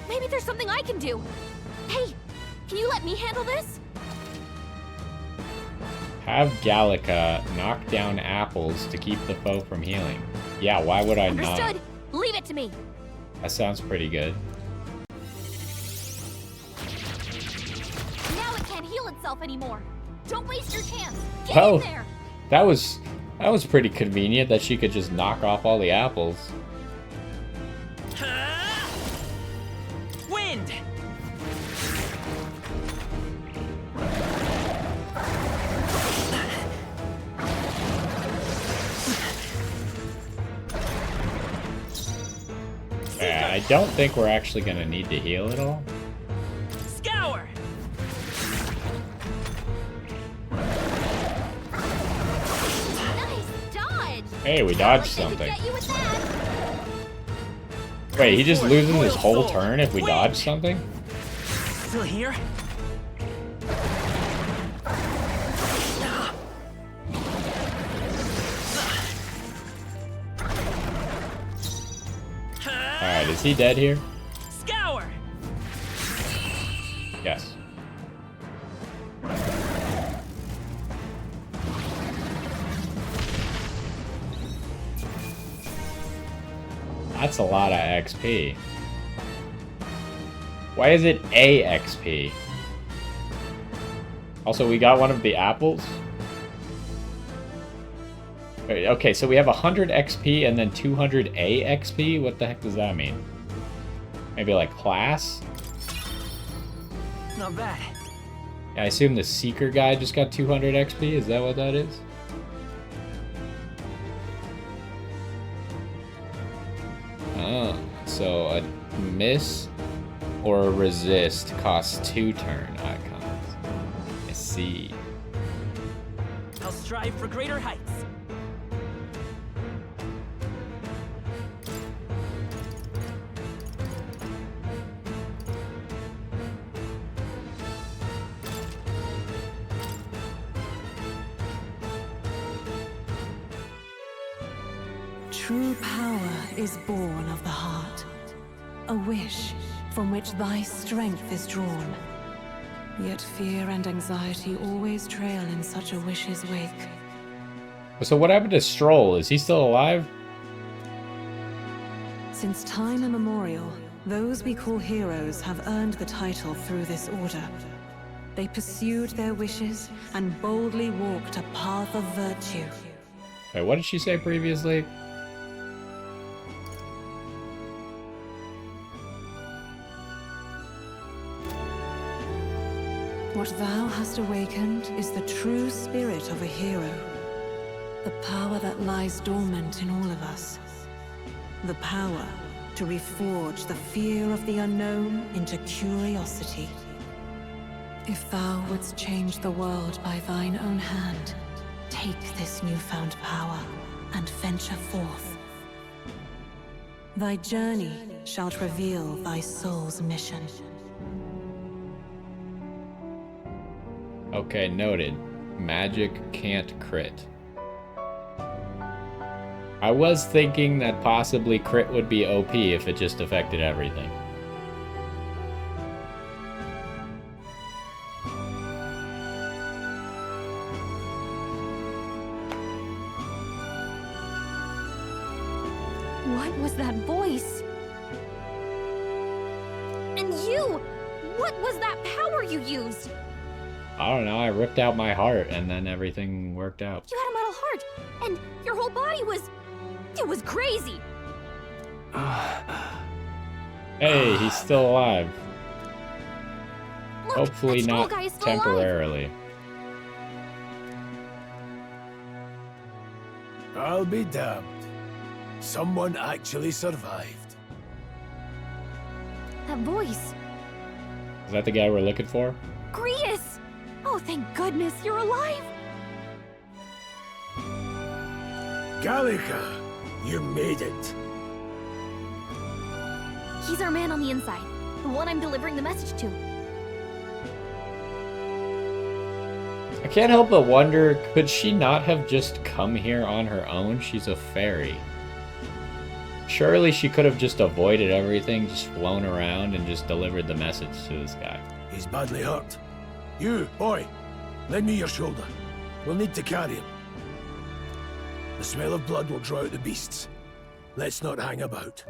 maybe there's something I can do. Hey, can you let me handle this? Have Gallica knock down apples to keep the foe from healing. Yeah, why would I not? Understood. Leave it to me. That sounds pretty good. Now it can't heal itself anymore. Don't waste your chance. Get Well, in there. that was pretty convenient that she could just knock off all the apples. Wind. Yeah, I don't think we're actually gonna need to heal at all. Scour. Nice dodge. Hey, we dodged something. Wait, he just loses his whole turn if we dodge something? Still here? Alright, is he dead here? Scour. Yes. That's a lot of XP. Why is it a XP? Also, we got one of the apples. Wait, okay, so we have 100 XP and then 200 XP? What the heck does that mean? Maybe like class? Not bad. Yeah, I assume the Seeker guy just got 200 XP? Is that what that is? Oh, so a miss or a resist costs 2 turn icons. I see. I'll strive for greater heights. True power is born of the heart, a wish from which thy strength is drawn. Yet fear and anxiety always trail in such a wish's wake. So what happened to Stroll? Is he still alive? Since time immemorial, those we call heroes have earned the title through this order. They pursued their wishes and boldly walked a path of virtue. Wait, what did she say previously? What thou hast awakened is the true spirit of a hero. The power that lies dormant in all of us. The power to reforge the fear of the unknown into curiosity. If thou wouldst change the world by thine own hand, take this newfound power and venture forth. Thy journey shalt reveal thy soul's mission. Okay, noted. Magic can't crit. I was thinking that possibly crit would be OP if it just affected everything. What was that voice? And you! What was that power you used? I don't know, I ripped out my heart and then everything worked out. You had a metal heart, and your whole body was... It was crazy! Hey, he's still alive. Look, Hopefully that not guy is still alive. temporarily. I'll be damned. Someone actually survived. That voice. Is that the guy we're looking for? Grius! Oh, thank goodness you're alive! Gallica, you made it. He's our man on the inside. The one I'm delivering the message to. I can't help but wonder, could she not have just come here on her own? She's a fairy. Surely she could have just avoided everything, just flown around and just delivered the message to this guy. He's badly hurt. You, boy, lend me your shoulder. We'll need to carry him. The smell of blood will draw out the beasts. Let's not hang about.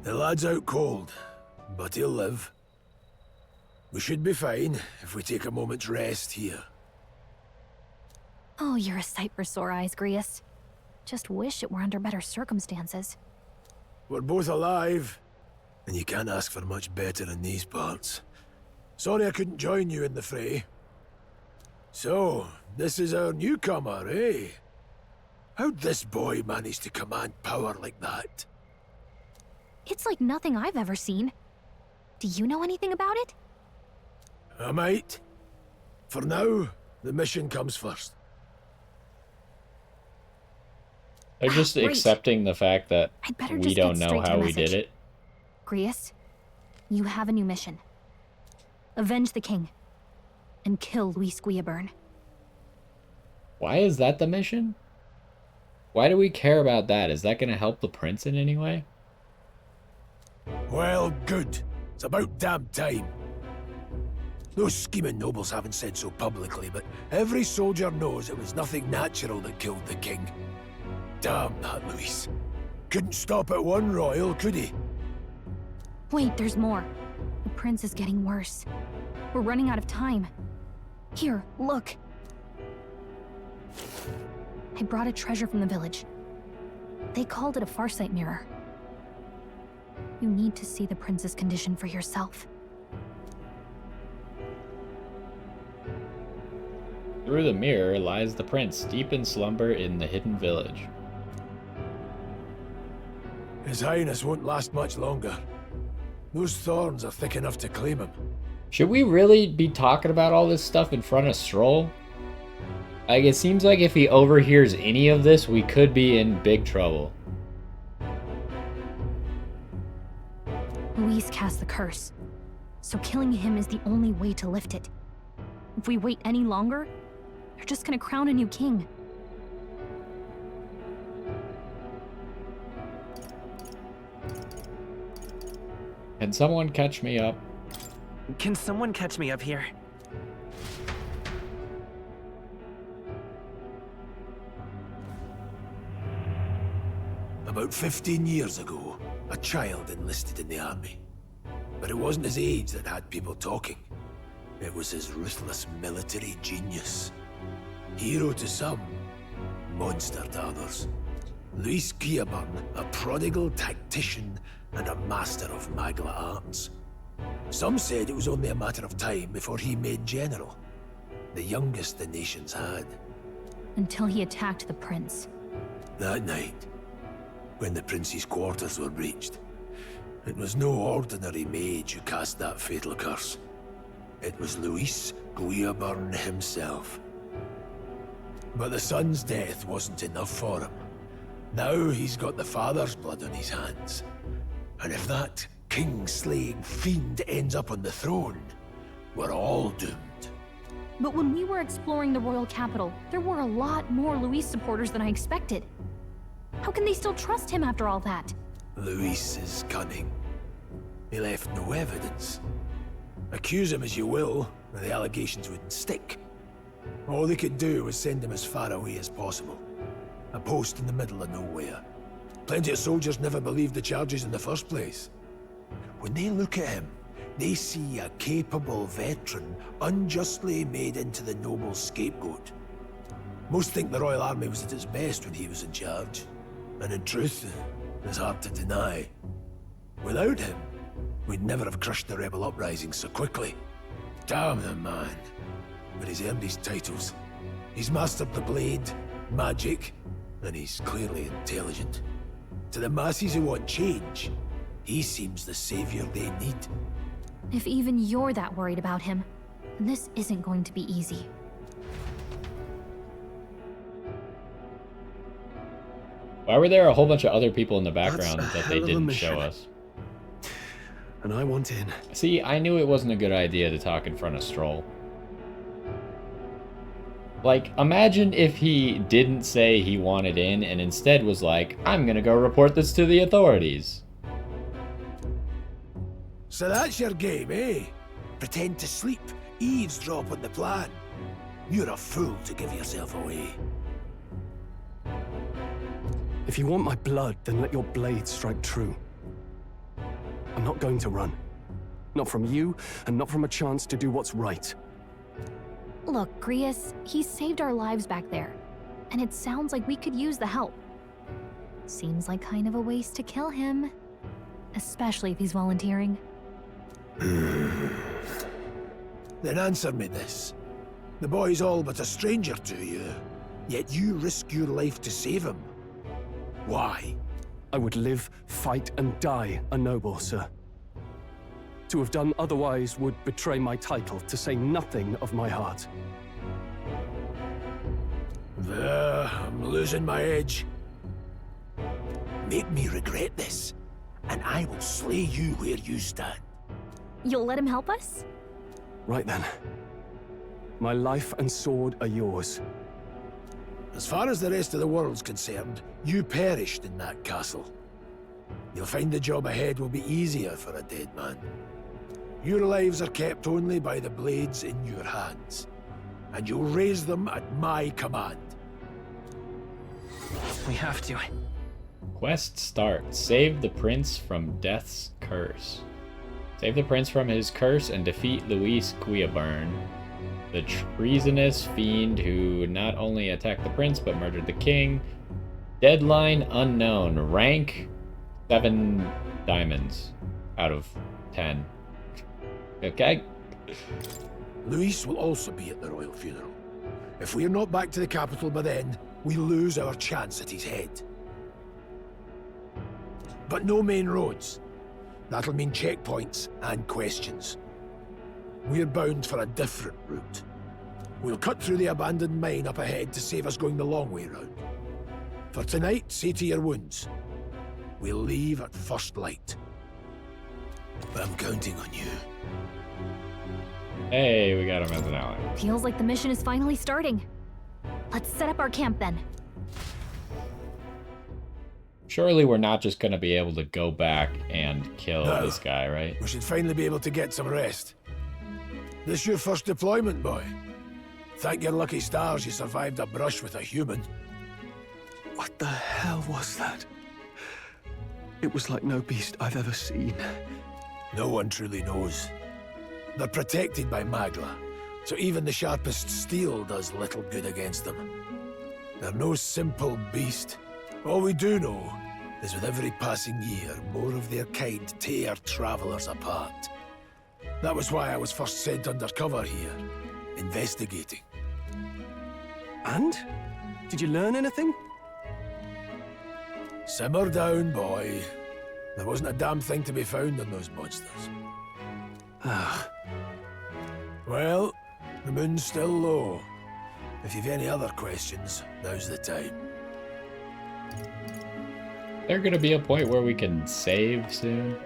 The lad's out cold, but he'll live. We should be fine if we take a moment's rest here. Oh, you're a sight for sore eyes, Grius. Just wish it were under better circumstances. We're both alive, and you can't ask for much better in these parts. Sorry I couldn't join you in the fray. So, this is our newcomer, eh? How'd this boy manage to command power like that? It's like nothing I've ever seen. Do you know anything about it? I might. For now, the mission comes first. They're just Great. accepting the fact that I'd better we just don't get know straight to how the we did message. it. Grius, you have a new mission. Avenge the king. And kill Luis Guillaburn. Why is that the mission? Why do we care about that? Is that going to help the prince in any way? Well, good. It's about damn time. Those scheming nobles haven't said so publicly, but every soldier knows it was nothing natural that killed the king. Damn that Luis. Couldn't stop at one royal, could he? Wait, there's more. The prince is getting worse. We're running out of time. Here, look. I brought a treasure from the village. They called it a farsight mirror. You need to see the prince's condition for yourself. Through the mirror lies the prince, deep in slumber in the hidden village. His Highness won't last much longer. Those thorns are thick enough to claim him. Should we really be talking about all this stuff in front of Stroll? Like, it seems like if he overhears any of this, we could be in big trouble. Luis cast the curse, so killing him is the only way to lift it. If we wait any longer, they're just gonna crown a new king. Can someone catch me up? Can someone catch me up here? About 15 years ago, a child enlisted in the army. But it wasn't his age that had people talking. It was his ruthless military genius. Hero to some, monster to others. Luis Guillaburn, a prodigal tactician and a master of Magla arts. Some said it was only a matter of time before he made general, the youngest the nations had. Until he attacked the prince. That night, when the prince's quarters were breached, it was no ordinary mage who cast that fatal curse. It was Luis Guillaburn himself. But the son's death wasn't enough for him. Now he's got the father's blood on his hands. And if that king-slaying fiend ends up on the throne, we're all doomed. But when we were exploring the royal capital, there were a lot more Luis supporters than I expected. How can they still trust him after all that? Luis is cunning. He left no evidence. Accuse him as you will, the allegations wouldn't stick. All they could do was send him as far away as possible. A post in the middle of nowhere. Plenty of soldiers never believed the charges in the first place. When they look at him, they see a capable veteran unjustly made into the noble scapegoat. Most think the Royal Army was at its best when he was in charge. And in truth, it's hard to deny. Without him, we'd never have crushed the rebel uprising so quickly. Damn the man. But he's earned his titles. He's mastered the blade, magic, and he's clearly intelligent. To the masses who want change, he seems the savior they need. If even you're that worried about him, then this isn't going to be easy. Why were there a whole bunch of other people in the background That's a that they hell of a didn't mission. show us? And I want in. See, I knew it wasn't a good idea to talk in front of Stroll. Like, imagine if he didn't say he wanted in and instead was like, I'm gonna go report this to the authorities. So that's your game, eh? Pretend to sleep, eavesdrop on the plan. You're a fool to give yourself away. If you want my blood, then let your blade strike true. I'm not going to run. Not from you, and not from a chance to do what's right. Look, Grius, he saved our lives back there, and it sounds like we could use the help. Seems like kind of a waste to kill him, especially if he's volunteering. Then answer me this. The boy's all but a stranger to you, yet you risk your life to save him. Why? I would live, fight, and die a noble, sir. To have done otherwise would betray my title, to say nothing of my heart. I'm losing my edge. Make me regret this, and I will slay you where you stand. You'll let him help us? Right then. My life and sword are yours. As far as the rest of the world's concerned, you perished in that castle. You'll find the job ahead will be easier for a dead man. Your lives are kept only by the blades in your hands, and you'll raise them at my command. We have to. Quest start. Save the prince from death's curse. Save the prince from his curse and defeat Luis Guillaburn, the treasonous fiend who not only attacked the prince but murdered the king. Deadline unknown. Rank 7 diamonds out of 10. Okay. Luis will also be at the royal funeral. If we are not back to the capital by then, we lose our chance at his head. But no main roads. That'll mean checkpoints and questions. We're bound for a different route. We'll cut through the abandoned mine up ahead to save us going the long way round. For tonight, see to your wounds. We'll leave at first light. I'm counting on you. Hey, we got him as an ally. Feels like the mission is finally starting. Let's set up our camp then. Surely we're not just going to be able to go back and kill this guy, right? We should finally be able to get some rest. This your first deployment, boy? Thank your lucky stars you survived a brush with a human. What the hell was that? It was like no beast I've ever seen. No one truly knows. They're protected by Magla, so even the sharpest steel does little good against them. They're no simple beast. All we do know is with every passing year, more of their kind tear travelers apart. That was why I was first sent undercover here, investigating. And? Did you learn anything? Simmer down, boy. There wasn't a damn thing to be found in those monsters. Well, the moon's still low. If you've any other questions, now's the time. There's gonna be a point where we can save soon.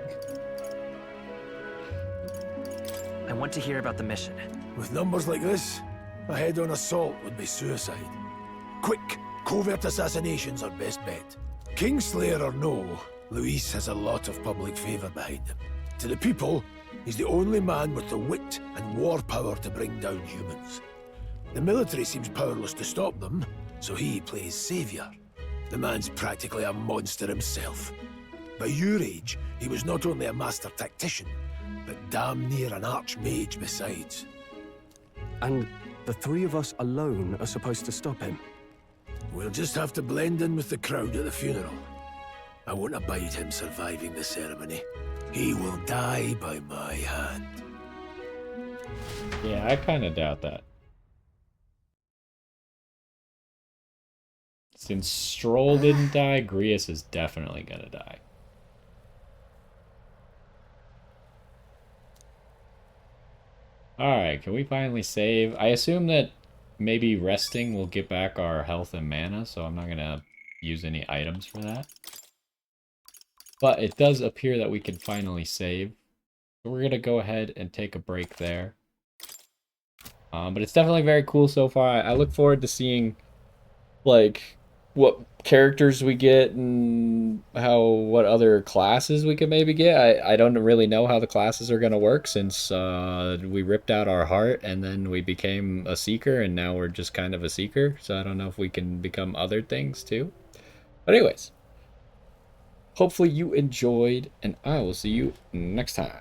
I want to hear about the mission. With numbers like this, a head-on assault would be suicide. Quick, covert assassinations are best bet. Kingslayer or no, Luis has a lot of public favor behind him. To the people, he's the only man with the wit and war power to bring down humans. The military seems powerless to stop them, so he plays savior. The man's practically a monster himself. By your age, he was not only a master tactician, but damn near an archmage besides. And the three of us alone are supposed to stop him? We'll just have to blend in with the crowd at the funeral. I won't abide him surviving the ceremony. He will die by my hand. Yeah, I kind of doubt that. Since Stroll didn't die, Grius is definitely gonna die. Alright, can we finally save? I assume that maybe resting will get back our health and mana, so I'm not gonna use any items for that. But it does appear that we can finally save. So we're gonna go ahead and take a break there. But it's definitely very cool so far. I look forward to seeing, like, what characters we get and what other classes we can maybe get. I don't really know how the classes are going to work since we ripped out our heart and then we became a seeker and now we're just kind of a seeker. So I don't know if we can become other things too. But anyways, hopefully you enjoyed and I will see you next time.